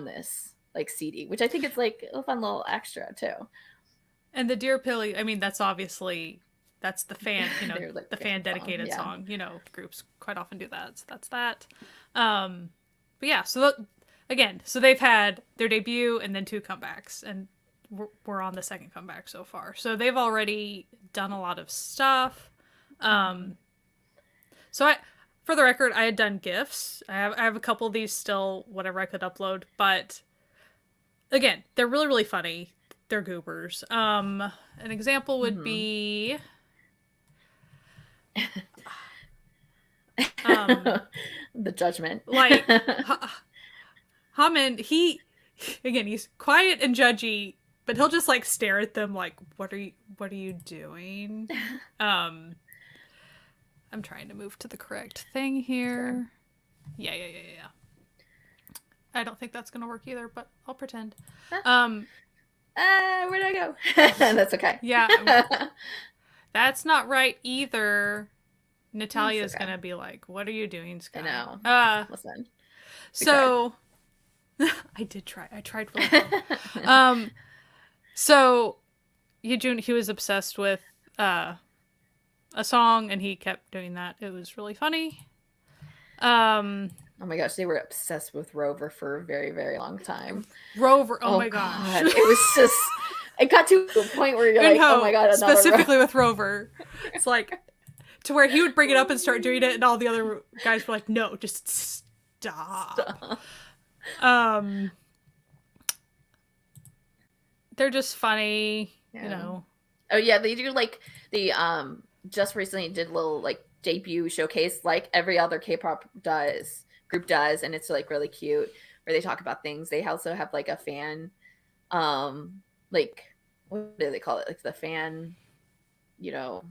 [SPEAKER 1] this like CD, which I think it's like a fun little extra too.
[SPEAKER 2] And the Dear Pilly, I mean, that's obviously, that's the fan, you know,
[SPEAKER 1] like
[SPEAKER 2] the fan dedicated song. You know, groups quite often do that. So that's that. But yeah, so again, so they've had their debut and then 2 comebacks, and we're on the 2nd comeback so far. So they've already done a lot of stuff. So for the record, I had done GIFs. I have a couple of these still, whatever I could upload, but again, they're really, really funny. They're goobers. An example would be
[SPEAKER 1] the judgment.
[SPEAKER 2] Like Hammond, he's quiet and judgy, but he'll just like stare at them like, what are you doing? I'm trying to move to the correct thing here. Sure. Yeah. I don't think that's gonna work either, but I'll pretend.
[SPEAKER 1] Where'd I go? That's okay.
[SPEAKER 2] Yeah. That's not right either. Natalia's gonna be like, what are you doing, Sky?
[SPEAKER 1] I know. Listen.
[SPEAKER 2] So I did try. I tried really hard. So Yejun, he was obsessed with a song, and he kept doing that. It was really funny.
[SPEAKER 1] Oh my gosh, they were obsessed with Rover for a very, very long time.
[SPEAKER 2] Rover, oh my gosh.
[SPEAKER 1] It was just, it got to a point where you're like, oh my god, another
[SPEAKER 2] specifically with Rover. It's like, to where he would bring it up and start doing it, and all the other guys were like, no, just stop. They're just funny, you know.
[SPEAKER 1] Oh yeah, they do like the just recently did a little like debut showcase like every other K-pop group does, and it's like really cute where they talk about things. They also have like a fan like, what do they call it, like the fan, you know,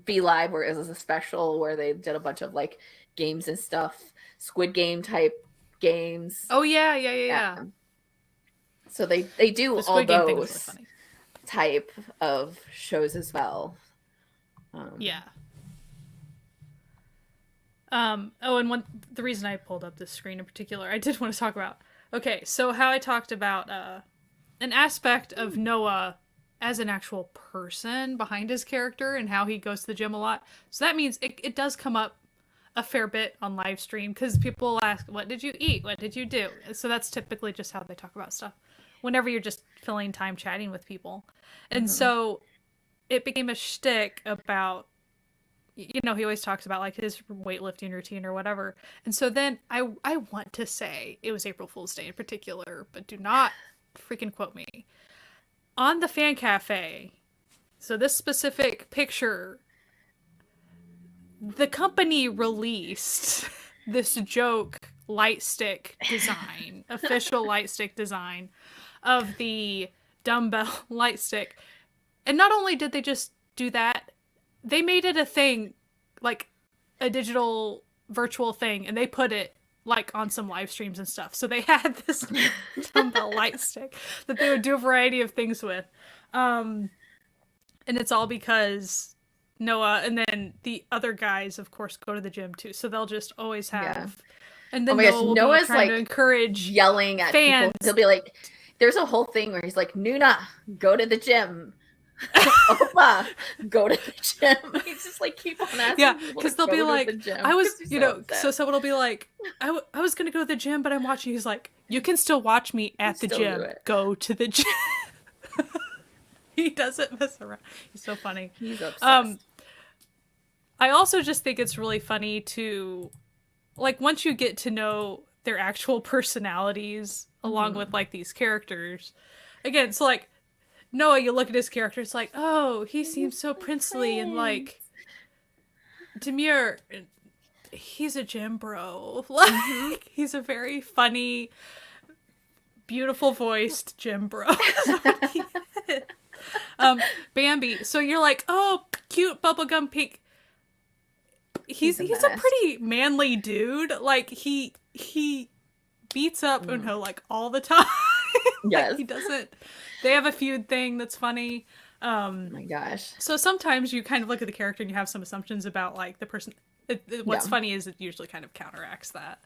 [SPEAKER 1] Be Live, where it was a special where they did a bunch of like games and stuff, Squid Game type games.
[SPEAKER 2] Oh yeah.
[SPEAKER 1] So they do all those really type of shows as well.
[SPEAKER 2] Yeah. Oh, and the reason I pulled up this screen in particular, I did want to talk about. Okay, so how I talked about an aspect of Noah as an actual person behind his character and how he goes to the gym a lot. So that means it does come up a fair bit on live stream because people ask, what did you eat? What did you do? So that's typically just how they talk about stuff whenever you're just filling time chatting with people. And so it became a shtick about, you know, he always talks about like his weightlifting routine or whatever. And so then I want to say it was April Fool's Day in particular, but do not freaking quote me. On the fan cafe, so this specific picture, the company released this joke light stick design, official light stick design of the dumbbell light stick. And not only did they just do that, they made it a thing, like a digital virtual thing, and they put it like on some live streams and stuff. So they had this dumbbell light stick that they would do a variety of things with. And it's all because Noah and then the other guys, of course, go to the gym too. So they'll just always have. Yeah. And then Noah's trying to encourage
[SPEAKER 1] yelling at
[SPEAKER 2] fans.
[SPEAKER 1] People. He'll be like, there's a whole thing where he's like, Nuna, go to the gym. Opa, go to the gym. He's just like keep on asking
[SPEAKER 2] Yeah,
[SPEAKER 1] people to
[SPEAKER 2] because they'll
[SPEAKER 1] go
[SPEAKER 2] be
[SPEAKER 1] to
[SPEAKER 2] like,
[SPEAKER 1] the gym
[SPEAKER 2] I was,
[SPEAKER 1] 'cause he's
[SPEAKER 2] you
[SPEAKER 1] so
[SPEAKER 2] know, so
[SPEAKER 1] upset.
[SPEAKER 2] someone will be like, I was gonna go to the gym, but I'm watching. He's like, you can still watch me
[SPEAKER 1] You
[SPEAKER 2] at the
[SPEAKER 1] still do
[SPEAKER 2] gym.
[SPEAKER 1] it.
[SPEAKER 2] Go to the gym. He doesn't mess around. He's so funny.
[SPEAKER 1] He's
[SPEAKER 2] Um,
[SPEAKER 1] obsessed.
[SPEAKER 2] I also just think it's really funny to, like, once you get to know their actual personalities along with like these characters. Again, so like Noah, you look at his character, it's like, oh, he seems so
[SPEAKER 1] My
[SPEAKER 2] princely, and
[SPEAKER 1] friends.
[SPEAKER 2] like Demure, he's a gym bro. Like he's a very funny, beautiful voiced gym bro. Bambi. So you're like, oh, cute bubblegum pink. He's
[SPEAKER 1] a
[SPEAKER 2] a
[SPEAKER 1] menace.
[SPEAKER 2] pretty manly dude. Like he beats up Unho like all the time. Like
[SPEAKER 1] Yes.
[SPEAKER 2] he doesn't. They have a feud thing that's funny.
[SPEAKER 1] Oh my gosh.
[SPEAKER 2] So sometimes you kind of look at the character and you have some assumptions about like the person. What's
[SPEAKER 1] Yeah.
[SPEAKER 2] funny is it usually kind of counteracts that.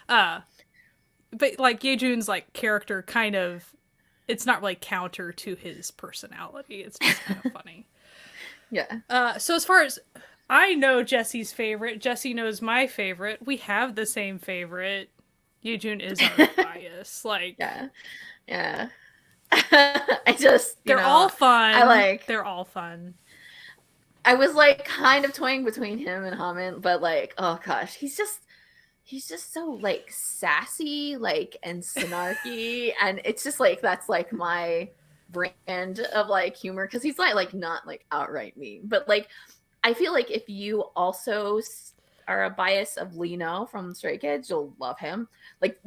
[SPEAKER 2] But like Yejun's like character kind of, it's not really counter to his personality. It's just kind of funny.
[SPEAKER 1] Yeah.
[SPEAKER 2] So as far as I know Jessie's favorite, Jessie knows my favorite. We have the same favorite. Yejun is our bias. Like,
[SPEAKER 1] Yeah. Yeah. I just,
[SPEAKER 2] they're all fun.
[SPEAKER 1] I
[SPEAKER 2] they're all fun.
[SPEAKER 1] I was like kind of toying between him and Hammond, but like, oh gosh, he's just so like sassy, like and snarky, and it's just like that's like my brand of like humor because he's like not like outright mean, but like I feel like if you also are a bias of Lino from Stray Kids, you'll love him. Like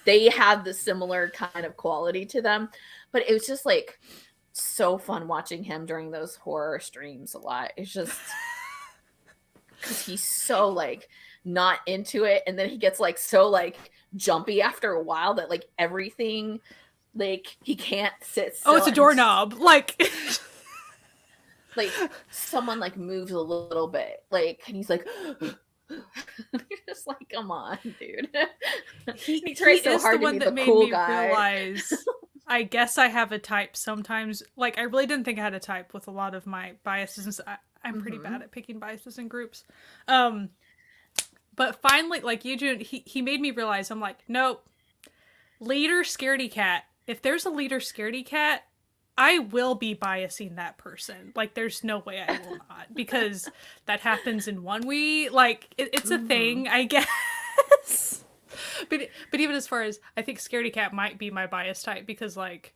[SPEAKER 1] they have the similar kind of quality to them, but it was just like so fun watching him during those horror streams a lot. It's just because he's so like not into it, and then he gets like so like jumpy after a while that like everything like he can't sit still.
[SPEAKER 2] Oh, it's a doorknob. Like
[SPEAKER 1] like someone like moves a little bit, like, and he's like you're just like, come on, dude. He tries so hard to be the cool guy.
[SPEAKER 2] Realize I guess I have a type sometimes. Like I really didn't think I had a type with a lot of my biases. I'm pretty bad at picking biases in groups. But finally, like Yejun, he made me realize, I'm like, nope. Leader scaredy cat. If there's a leader scaredy cat, I will be biasing that person. Like, there's no way I will not, because that happens in one we. Like, it's a thing, I guess. But even as far as, I think scaredy cat might be my bias type, because like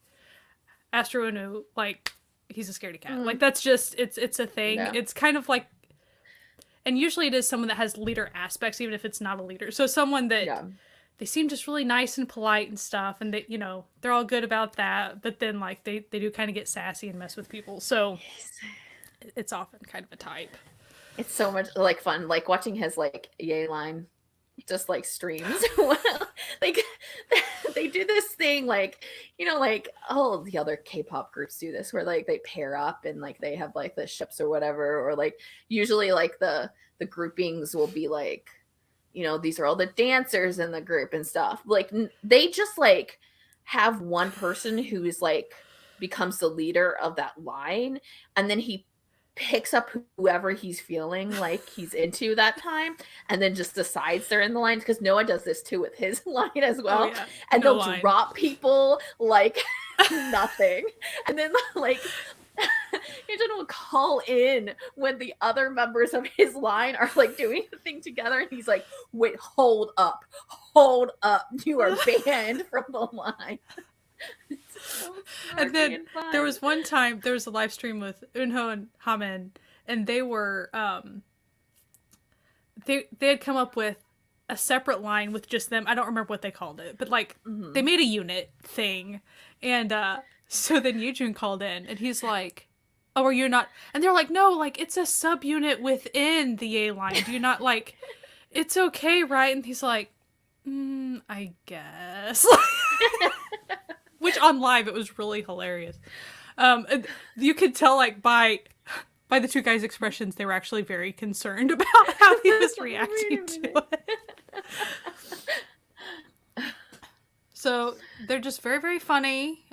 [SPEAKER 2] Astro Unu, like he's a scaredy cat. Like that's just it's a thing.
[SPEAKER 1] Yeah.
[SPEAKER 2] It's kind of like, and usually it is someone that has leader aspects, even if it's not a leader. So someone that they seem just really nice and polite and stuff, and they, you know, they're all good about that. But then like they do kind of get sassy and mess with people. So it's often kind of a type.
[SPEAKER 1] It's so much like fun, like watching his like yay line just like streams. Like they do this thing like, you know, like all the other K-pop groups do this where like they pair up and like they have like the ships or whatever, or like usually like the groupings will be like, you know, these are all the dancers in the group and stuff. Like they just like have one person who is like becomes the leader of that line, and then he picks up whoever he's feeling like he's into that time, and then just decides they're in the line, because Noah does this too with his line as well. Oh, yeah. And no they'll line. Drop people like nothing, and then like Angel will call in when the other members of his line are like doing the thing together, and he's like, wait, hold up, you are banned from the line. So
[SPEAKER 2] and then there was one time there was a live stream with Unho and Hamen, and they were they had come up with a separate line with just them. I don't remember what they called it, but like they made a unit thing, and so then Yejun called in, and he's like, oh, are you not? And they're like, no, like it's a subunit within the A line. Do you not like? It's okay, right? And he's like, I guess. Which on live, it was really hilarious. You could tell, like, by the two guys' expressions, they were actually very concerned about how he was reacting to it. So, they're just very, very funny.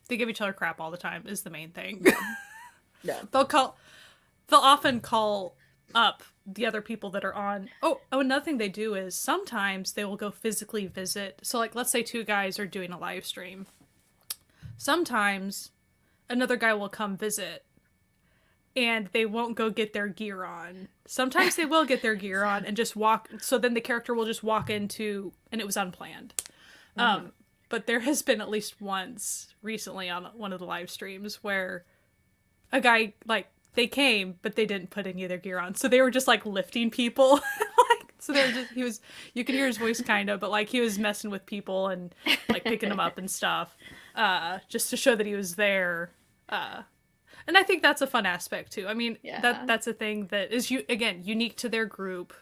[SPEAKER 2] They give each other crap all the time is the main thing.
[SPEAKER 1] Yeah.
[SPEAKER 2] They'll often call up the other people that are on. Oh, another thing they do is sometimes they will go physically visit. So like, let's say two guys are doing a live stream. Sometimes another guy will come visit and they won't go get their gear on. Sometimes they will get their gear on and just walk. So then the character will just walk into, and it was unplanned. But there has been at least once recently on one of the live streams where a guy, like, they came, but they didn't put any of their gear on. So they were just, like, lifting people. So they were just, you can hear his voice kind of, but, like, he was messing with people and, like, picking them up and stuff. Just to show that he was there. And I think that's a fun aspect, too. I mean, that's a thing that is, again, unique to their group.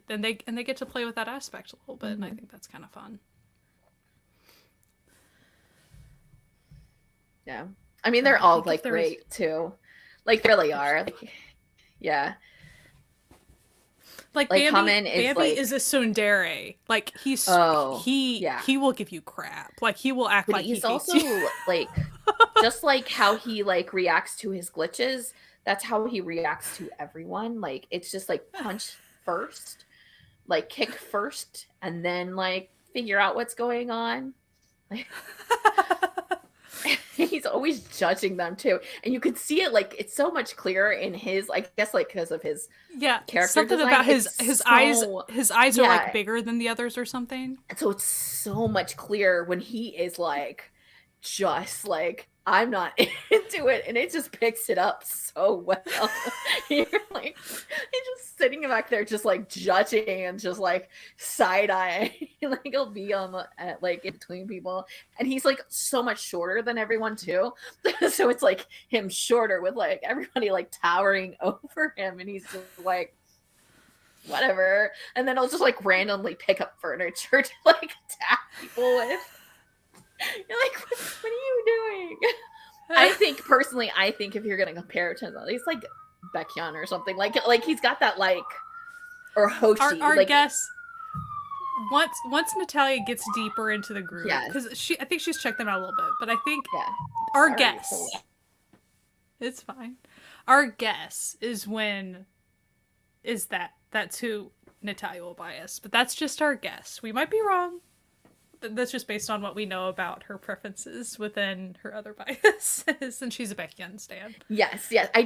[SPEAKER 2] And they get to play with that aspect a little bit, and I think that's kind of fun.
[SPEAKER 1] Yeah. I mean, they're all, like, great, too. Like, they really are. Like, yeah.
[SPEAKER 2] Like Bambi is a tsundere. Like, he will give you crap. Like, he will act like
[SPEAKER 1] he's also, like, just like how he, like, reacts to his glitches, that's how he reacts to everyone. Like, it's just, like, punch first, like, kick first, and then, like, figure out what's going on. Like, he's always judging them too, and you could see it, like, it's so much clearer in his, I guess, like, because of his character
[SPEAKER 2] something
[SPEAKER 1] design.
[SPEAKER 2] About his eyes are like bigger than the others or something,
[SPEAKER 1] and so it's so much clearer when he is like just like, I'm not into it, and it just picks it up so well. You're like, he's just sitting back there just like judging and just like side-eye. Like, he'll be on the like in between people, and he's like so much shorter than everyone too. So it's like him shorter with like everybody like towering over him, and he's just like whatever. And then I'll just like randomly pick up furniture to like attack people with. You're like, what are you doing? I think if you're gonna compare it to he's like Baekhyun or something, like he's got that like, or Hoshi.
[SPEAKER 2] Our
[SPEAKER 1] like,
[SPEAKER 2] guess, once Natalia gets deeper into the group, because I think she's checked them out a little bit, but I think our guess, it's fine. Our guess is that's who Natalia will bias, but that's just our guess. We might be wrong. That's just based on what we know about her preferences within her other biases, and she's a Baekhyun stan.
[SPEAKER 1] Yes. I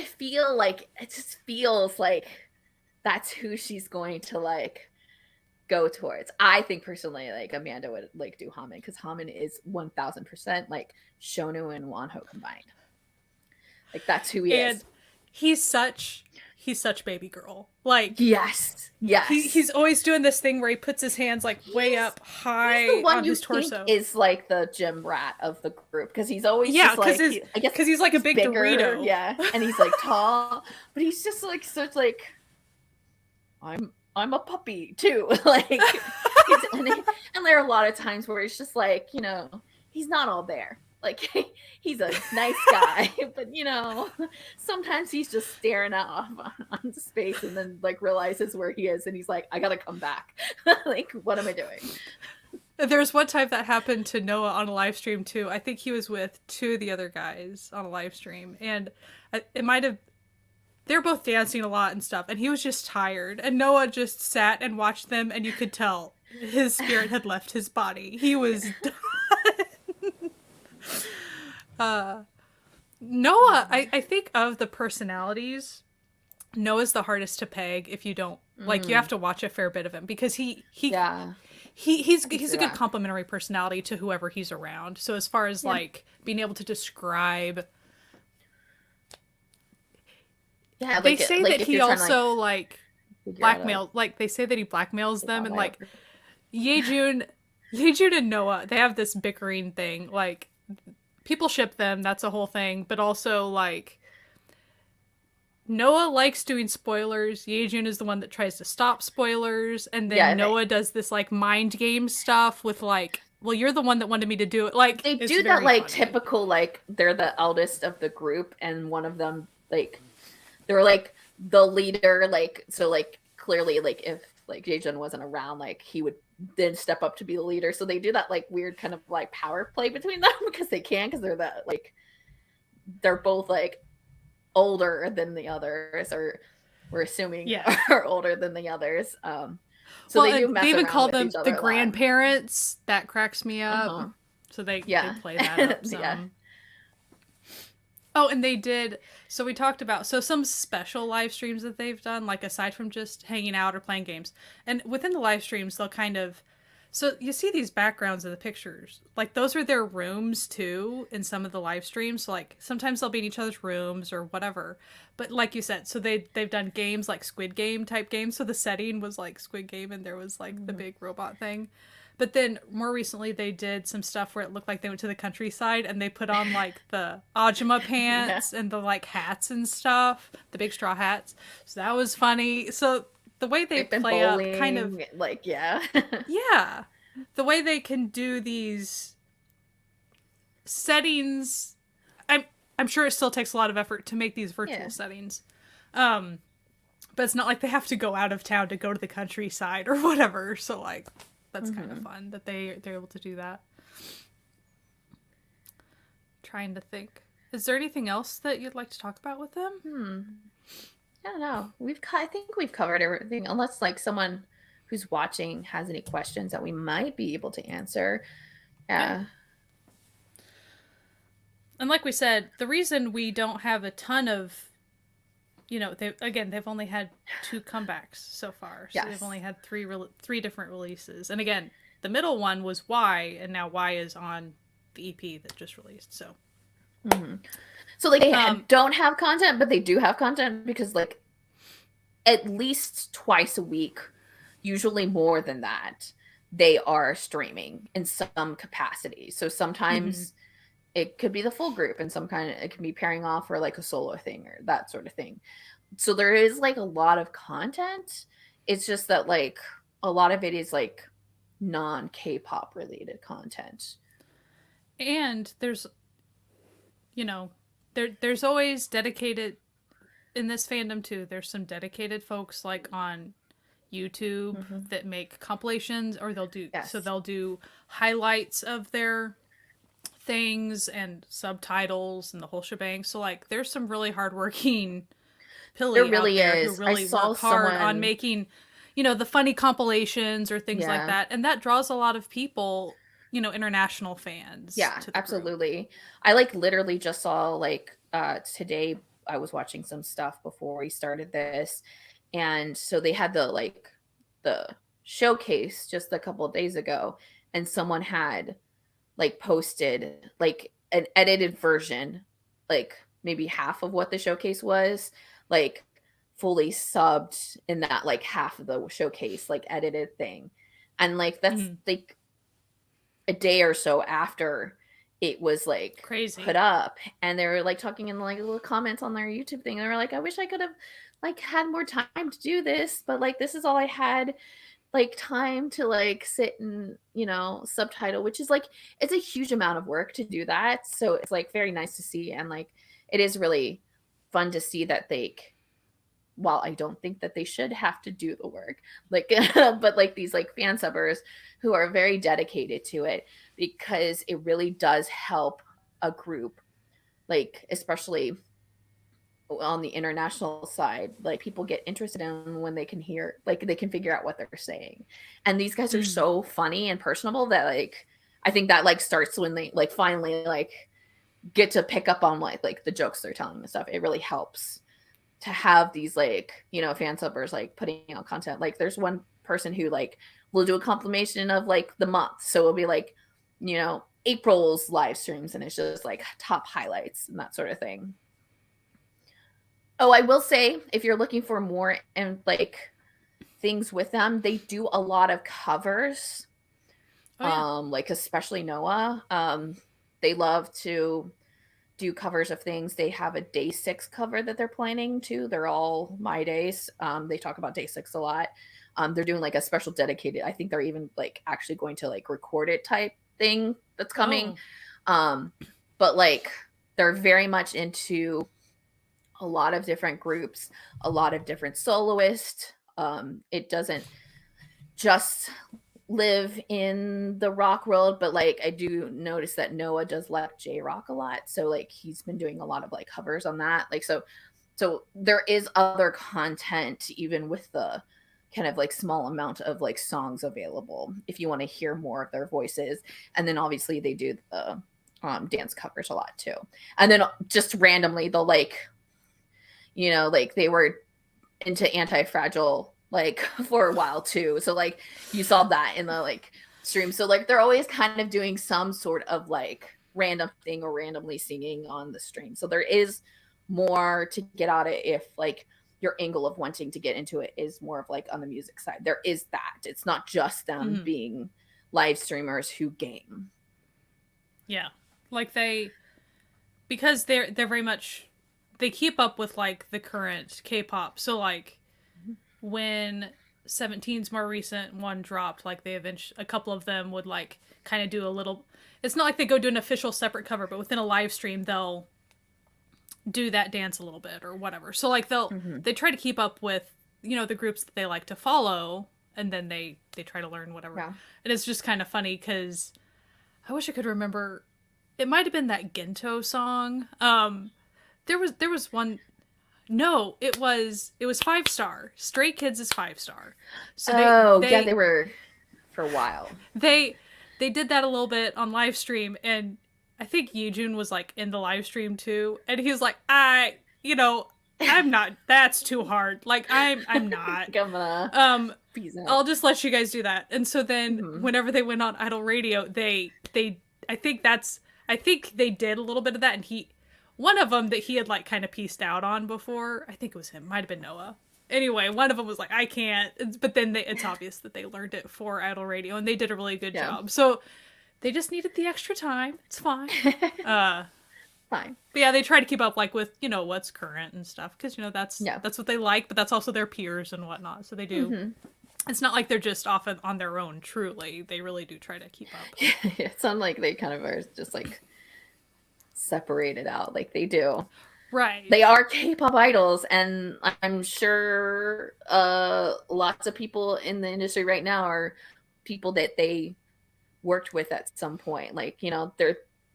[SPEAKER 1] feel like it just feels like that's who she's going to like go towards. I think personally, like, Amanda would like do Hamin, because Hamin is 1000% like Shonu and Wonho combined. Like, that's who he is.
[SPEAKER 2] He's such baby girl. Like,
[SPEAKER 1] yes.
[SPEAKER 2] He's always doing this thing where he puts his hands like way up high on his torso.
[SPEAKER 1] Is like the gym rat of the group, because he's always
[SPEAKER 2] because he's like a big bigger, Dorito.
[SPEAKER 1] Yeah, and he's like tall, but he's just like such like, I'm a puppy too. Like, and there are a lot of times where it's just like, you know, he's not all there. Like, he's a nice guy, but, you know, sometimes he's just staring off on space and then, like, realizes where he is, and he's like, I gotta come back. Like, what am I doing?
[SPEAKER 2] There's one time that happened to Noah on a live stream, too. I think he was with two of the other guys on a live stream, and it might have... They're both dancing a lot and stuff, and he was just tired, and Noah just sat and watched them, and you could tell his spirit had left his body. He was done. Noah, I think of the personalities, Noah's the hardest to peg if you don't like, you have to watch a fair bit of him, because he's a good complementary personality to whoever he's around. So as far as like being able to describe, they say that he also like blackmail, like they say that he blackmails them, and like Yejun and Noah, they have this bickering thing, like people ship them, that's a whole thing, but also like Noah likes doing spoilers, Yejun is the one that tries to stop spoilers, and then Noah does this like mind game stuff with like, well, you're the one that wanted me to do it. Like,
[SPEAKER 1] they do that like funny. Typical, like, they're the eldest of the group, and one of them, like, they're like the leader, like, so like clearly, like, if like Jaejun wasn't around, like he would then step up to be the leader. So they do that like weird kind of like power play between them because they can, because they're that like they're both like older than the others, or we're assuming are older than the others. So they do mess
[SPEAKER 2] they even
[SPEAKER 1] around
[SPEAKER 2] call
[SPEAKER 1] with
[SPEAKER 2] them
[SPEAKER 1] each other
[SPEAKER 2] the grandparents. That cracks me up. So they play that up some. Oh, and they did. So we talked about some special live streams that they've done, like aside from just hanging out or playing games. And within the live streams, they'll kind of. So you see these backgrounds of the pictures, like those are their rooms too. In some of the live streams, so like sometimes they'll be in each other's rooms or whatever. But like you said, so they've done games like Squid Game type games. So the setting was like Squid Game, and there was like the big robot thing. But then more recently, they did some stuff where it looked like they went to the countryside and they put on like the Ajima pants and the like hats and stuff, the big straw hats. So that was funny. So the way they play bowling, up kind of
[SPEAKER 1] like, yeah,
[SPEAKER 2] the way they can do these settings, I'm sure it still takes a lot of effort to make these virtual settings. But it's not like they have to go out of town to go to the countryside or whatever. So like, that's kind of fun that they're able to do that. Trying to think. Is there anything else that you'd like to talk about with them?
[SPEAKER 1] I don't know. I think we've covered everything, unless like someone who's watching has any questions that we might be able to answer.
[SPEAKER 2] Yeah. And like we said, the reason we don't have a ton of, they've only had 2 comebacks so far. So they've only had 3 different releases. And again, the middle one was Y, and now Y is on the EP that just released. So,
[SPEAKER 1] so like they don't have content, but they do have content because like at least twice a week, usually more than that, they are streaming in some capacity. So sometimes it could be the full group, and it can be pairing off or like a solo thing or that sort of thing. So there is like a lot of content. It's just that like a lot of it is like non K-pop related content.
[SPEAKER 2] And there's, there's always dedicated in this fandom too. There's some dedicated folks like on YouTube that make compilations, or they'll do highlights of their things and subtitles and the whole shebang. So like there's some really hardworking Pilly
[SPEAKER 1] there really
[SPEAKER 2] out there
[SPEAKER 1] is.
[SPEAKER 2] who really work hard on making, the funny compilations or things like that. And that draws a lot of people, international fans.
[SPEAKER 1] Yeah, absolutely. Group. I like literally just saw like today I was watching some stuff before we started this. And so they had the showcase just a couple of days ago, and someone had like posted like an edited version, like maybe half of what the showcase was, like fully subbed in that like half of the showcase, like edited thing. And like that's like a day or so after it was like
[SPEAKER 2] crazy
[SPEAKER 1] put up, and they were like talking in like little comments on their YouTube thing. They were like, I wish I could have like had more time to do this, but like this is all I had like time to like sit and subtitle, which is like it's a huge amount of work to do that. So it's like very nice to see, and like it is really fun to see that while I don't think that they should have to do the work, like but like these like fan subbers who are very dedicated to it, because it really does help a group, like especially on the international side, like people get interested in when they can hear, like they can figure out what they're saying. And these guys are so funny and personable that like I think that like starts when they like finally like get to pick up on like the jokes they're telling and stuff. It really helps to have these like fan subbers like putting out content. Like there's one person who like will do a compilation of like the month, so it'll be like April's live streams, and it's just like top highlights and that sort of thing. Oh, I will say, if you're looking for more and like things with them, they do a lot of covers. Like especially Noah. They love to do covers of things. They have a Day 6 cover that they're planning too. They're all My Days. They talk about Day 6 a lot. They're doing like a special dedicated, I think they're even like actually going to like record it type thing that's coming. But like they're very much into a lot of different groups, a lot of different soloists. It doesn't just live in the rock world, but like I do notice that Noah does like J rock a lot, so like he's been doing a lot of like covers on that, like so there is other content even with the kind of like small amount of like songs available if you want to hear more of their voices. And then obviously they do the dance covers a lot too. And then just randomly they'll like, you know, like they were into Anti-Fragile like for a while too. So like you saw that in the like stream. So like they're always kind of doing some sort of like random thing or randomly singing on the stream. So there is more to get out of it if like your angle of wanting to get into it is more of like on the music side. There is that. It's not just them being live streamers who game.
[SPEAKER 2] Yeah. Like because they're very much, they keep up with like the current K-pop. So like when 17's more recent one dropped, like they eventually, a couple of them would like kind of do a little, it's not like they go do an official separate cover, but within a live stream they'll do that dance a little bit or whatever. So like they try to keep up with, you know, the groups that they like to follow, and then they try to learn whatever. Yeah. And it's just kind of funny because I wish I could remember, it might have been that Gento song. There was one. No, it was 5-star. Stray Kids is 5-star.
[SPEAKER 1] So they were for a while.
[SPEAKER 2] They did that a little bit on live stream, and I think Yeejun was like in the live stream too, and he was like, I'm not. That's too hard. Like I'm not. I'll just let you guys do that. And so then whenever they went on Idol Radio, I think they did a little bit of that, and one of them that he had like kind of pieced out on before, I think it was him, might have been Noah. Anyway, one of them was like, I can't, but then it's obvious that they learned it for Idol Radio, and they did a really good job. So they just needed the extra time. It's fine.
[SPEAKER 1] Fine.
[SPEAKER 2] But yeah, they try to keep up like with, you know, what's current and stuff, because, you know, that's what they like, but that's also their peers and whatnot. So they do. It's not like they're just off on their own, truly. They really do try to keep up.
[SPEAKER 1] It's not like they kind of are just like separated out like they do.
[SPEAKER 2] Right.
[SPEAKER 1] They are K-pop idols, and I'm sure lots of people in the industry right now are people that they worked with at some point. Like, you know,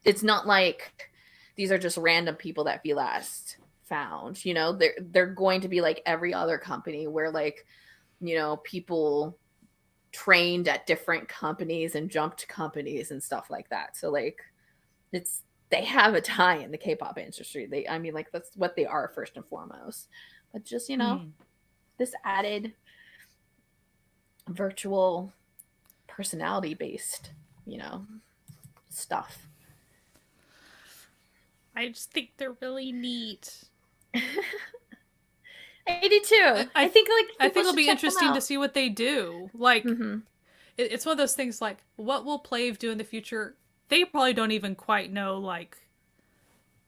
[SPEAKER 1] it's not like these are just random people that V-Last found. You know, they're going to be like every other company where, like, you know, people trained at different companies and jumped companies and stuff like that. So like they have a tie in the K-pop industry. Like that's what they are first and foremost. But just, you know, this added virtual personality based, you know, stuff.
[SPEAKER 2] I just think they're really neat.
[SPEAKER 1] I do too. I think
[SPEAKER 2] it'll be interesting to see what they do. Like, it's one of those things like, what will PLAVE do in the future? They probably don't even quite know, like,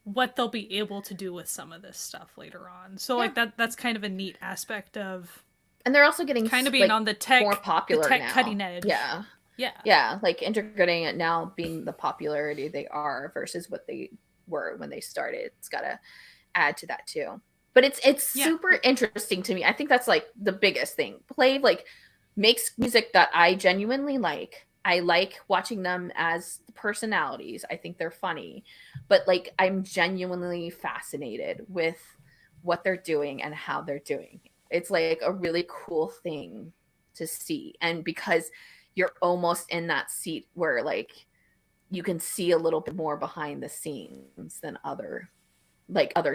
[SPEAKER 2] what they'll be able to do with some of this stuff later on. So, like, that's kind of a neat aspect of...
[SPEAKER 1] And they're also getting
[SPEAKER 2] kind of being like, on the tech,
[SPEAKER 1] more popular
[SPEAKER 2] the tech
[SPEAKER 1] now.
[SPEAKER 2] Cutting edge.
[SPEAKER 1] Yeah.
[SPEAKER 2] Yeah.
[SPEAKER 1] Yeah, like integrating it now being the popularity they are versus what they were when they started. It's got to add to that too. But it's super interesting to me. I think that's like the biggest thing. PLAVE like makes music that I genuinely like. I like watching them as personalities. I think they're funny. But like I'm genuinely fascinated with what they're doing and how they're doing. It's like a really cool thing to see. And because you're almost in that seat where like you can see a little bit more behind the scenes than other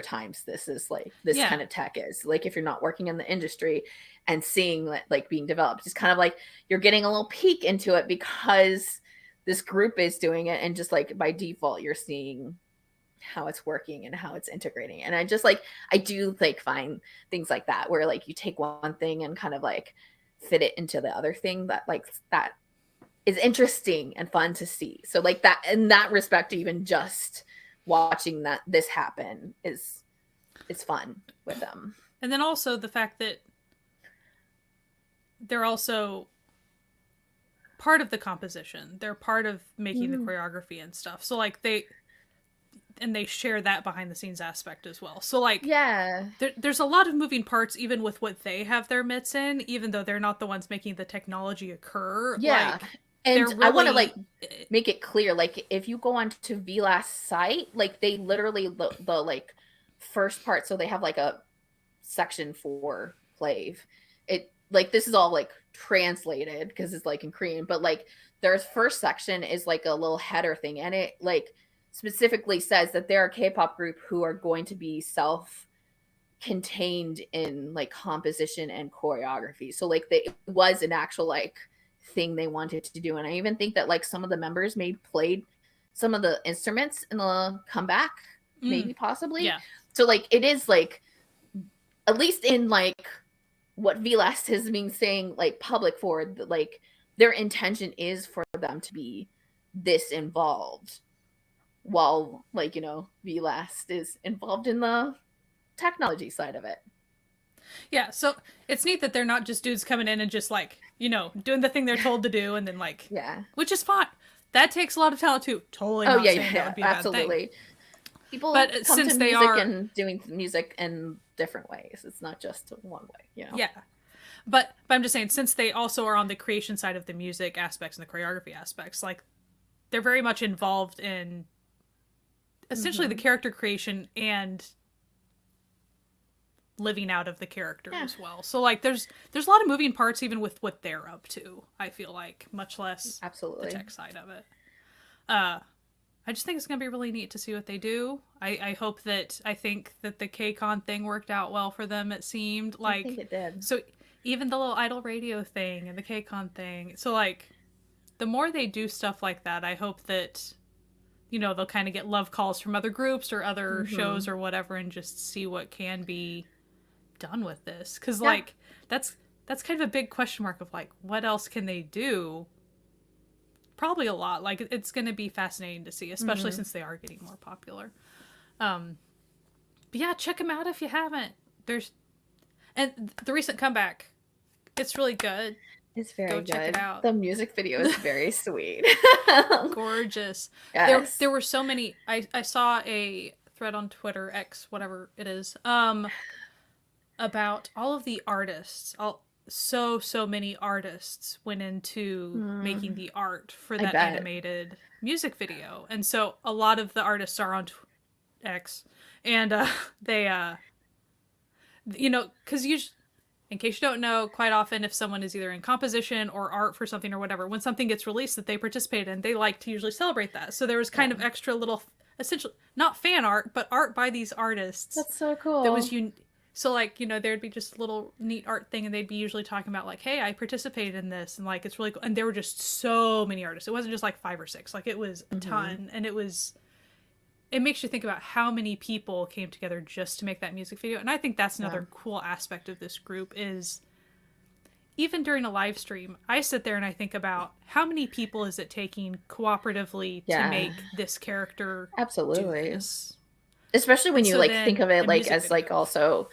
[SPEAKER 1] times this is like this kind of tech is. Like if you're not working in the industry and seeing like being developed, it's kind of like you're getting a little peek into it because this group is doing it, and just like by default you're seeing how it's working and how it's integrating. And I do like find things like that where like you take one thing and kind of like fit it into the other thing that is interesting and fun to see. So like that, in that respect, even just watching this happen is fun with them.
[SPEAKER 2] And then also the fact that they're also part of the composition. They're part of making the choreography and stuff. So like they and they share that behind the scenes aspect as well. So like,
[SPEAKER 1] yeah,
[SPEAKER 2] there's a lot of moving parts even with what they have their mitts in, even though they're not the ones making the technology occur.
[SPEAKER 1] yeah.
[SPEAKER 2] Like,
[SPEAKER 1] And
[SPEAKER 2] they're
[SPEAKER 1] I want to like
[SPEAKER 2] really
[SPEAKER 1] make it clear, like if you go on to VLAS's site, like they literally the like first part, so they have like a section for Plave. It like this is all like translated because it's like in Korean, but like their first section is like a little header thing, and it like specifically says that they're a K-pop group who are going to be self-contained in like composition and choreography. So like it was an actual like thing they wanted to do, and I even think that like some of the members maybe played some of the instruments in the comeback, maybe possibly.
[SPEAKER 2] yeah.
[SPEAKER 1] So like it is like at least in like what VLAS has been saying like public for, like their intention is for them to be this involved, while like VLAS is involved in the technology side of it.
[SPEAKER 2] Yeah, so it's neat that they're not just dudes coming in and just like, doing the thing they're told to do and then like,
[SPEAKER 1] Yeah.
[SPEAKER 2] which is fine. That takes a lot of talent too. Totally
[SPEAKER 1] Oh
[SPEAKER 2] not
[SPEAKER 1] yeah,
[SPEAKER 2] saying that would be a
[SPEAKER 1] absolutely.
[SPEAKER 2] bad thing.
[SPEAKER 1] People
[SPEAKER 2] But
[SPEAKER 1] come
[SPEAKER 2] since
[SPEAKER 1] to
[SPEAKER 2] they
[SPEAKER 1] music
[SPEAKER 2] are
[SPEAKER 1] and doing music in different ways. It's not just one way.
[SPEAKER 2] Yeah. But I'm just saying, since they also are on the creation side of the music aspects and the choreography aspects, like they're very much involved in essentially the character creation and living out of the character as well. So like there's a lot of moving parts even with what they're up to, I feel like, much less
[SPEAKER 1] absolutely
[SPEAKER 2] the tech side of it. I just think it's gonna be really neat to see what they do. I think that the KCON thing worked out well for them. It seemed like
[SPEAKER 1] I think it did.
[SPEAKER 2] So even the little idol radio thing and the KCON thing. So like the more they do stuff like that, I hope that they'll kind of get love calls from other groups or other shows or whatever, and just see what can be done with this. Because like that's kind of a big question mark of like what else can they do. Probably a lot. Like it's going to be fascinating to see, especially since they are getting more popular. But yeah, check them out if you haven't. And the recent comeback, it's really good.
[SPEAKER 1] It's very good.
[SPEAKER 2] Check it out.
[SPEAKER 1] The music video is very sweet.
[SPEAKER 2] Gorgeous.
[SPEAKER 1] Yes.
[SPEAKER 2] There were so many. I saw a thread on Twitter, X, whatever it is, about all of the artists. So many artists went into making the art for that animated music video, and so a lot of the artists are on X, and they because in case you don't know, quite often if someone is either in composition or art for something or whatever, when something gets released that they participate in, they like to usually celebrate that. So there was kind of extra little, essentially not fan art, but art by these artists.
[SPEAKER 1] That's so cool.
[SPEAKER 2] That was So like, there'd be just a little neat art thing, and they'd be usually talking about like, hey, I participated in this, and like it's really cool. And there were just so many artists. It wasn't just like 5 or 6. Like it was a ton, and it makes you think about how many people came together just to make that music video. And I think that's another cool aspect of this group is even during a live stream, I sit there and I think about how many people is it taking cooperatively to make this character
[SPEAKER 1] absolutely
[SPEAKER 2] do this?
[SPEAKER 1] Especially when you like think of it like as like also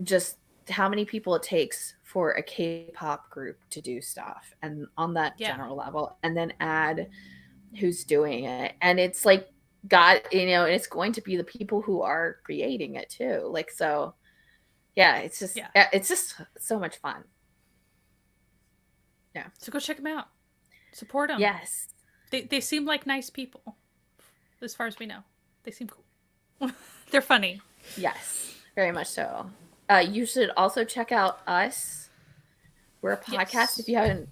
[SPEAKER 1] just how many people it takes for a K-pop group to do stuff, and on that general level, and then add who's doing it, and it's like it's going to be the people who are creating it too. Like so, it's just so much fun. Yeah.
[SPEAKER 2] So go check them out. Support them.
[SPEAKER 1] Yes.
[SPEAKER 2] They seem like nice people, as far as we know. They seem cool. They're funny.
[SPEAKER 1] Yes, very much so. You should also check out us. We're a podcast. If you haven't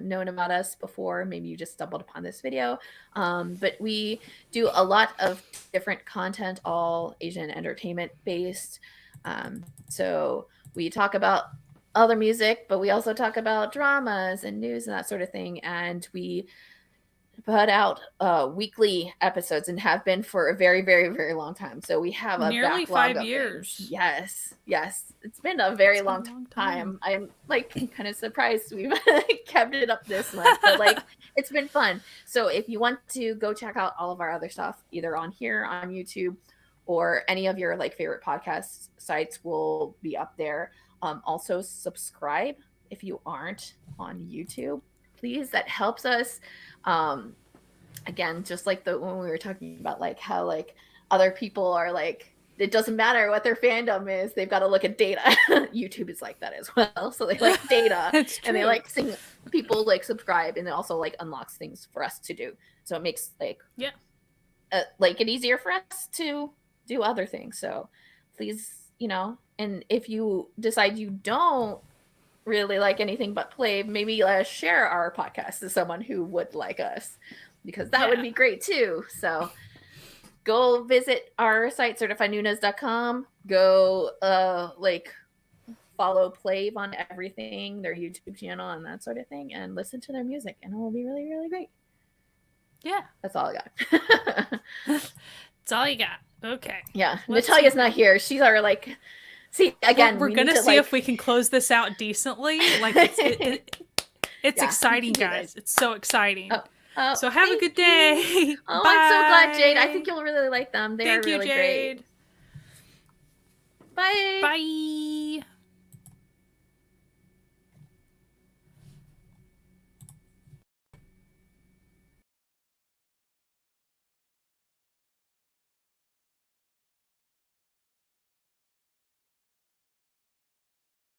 [SPEAKER 1] known about us before, maybe you just stumbled upon this video. But we do a lot of different content, all Asian entertainment based. So we talk about other music, but we also talk about dramas and news and that sort of thing. And we put out weekly episodes and have been for a very, very, very long time. So we have a
[SPEAKER 2] nearly 5 years.
[SPEAKER 1] Yes. It's been a very long time. I'm kind of surprised we've kept it up this much, but it's been fun. So if you want to go check out all of our other stuff, either on here on YouTube or any of your favorite podcast sites, will be up there. Also subscribe if you aren't on YouTube, please. That helps us again, just like the when we were talking about like how like other people are like, it doesn't matter what their fandom is, they've got to look at data. YouTube is like that as well. So they like data and they like sing people like subscribe, and it also like unlocks things for us to do. So it makes like like it easier for us to do other things. So please, you know, and if you decide you don't really like anything but play, maybe share our podcast to someone who would like us, because that would be great too. So go visit our site, certifiednunas.com. Go like follow Plave on everything, their YouTube channel and that sort of thing, and listen to their music, and it will be really, really great.
[SPEAKER 2] Yeah.
[SPEAKER 1] That's all I got.
[SPEAKER 2] That's all you got. Okay.
[SPEAKER 1] Yeah. Natalia's not here. She's our like, see, again,
[SPEAKER 2] we're going to see if we can close this out decently. Like, it's exciting, guys. It's so exciting. So have a good day.
[SPEAKER 1] Oh,
[SPEAKER 2] Bye.
[SPEAKER 1] I'm so glad, Jade. I think you'll really like them. They are really great. Bye.
[SPEAKER 2] Bye.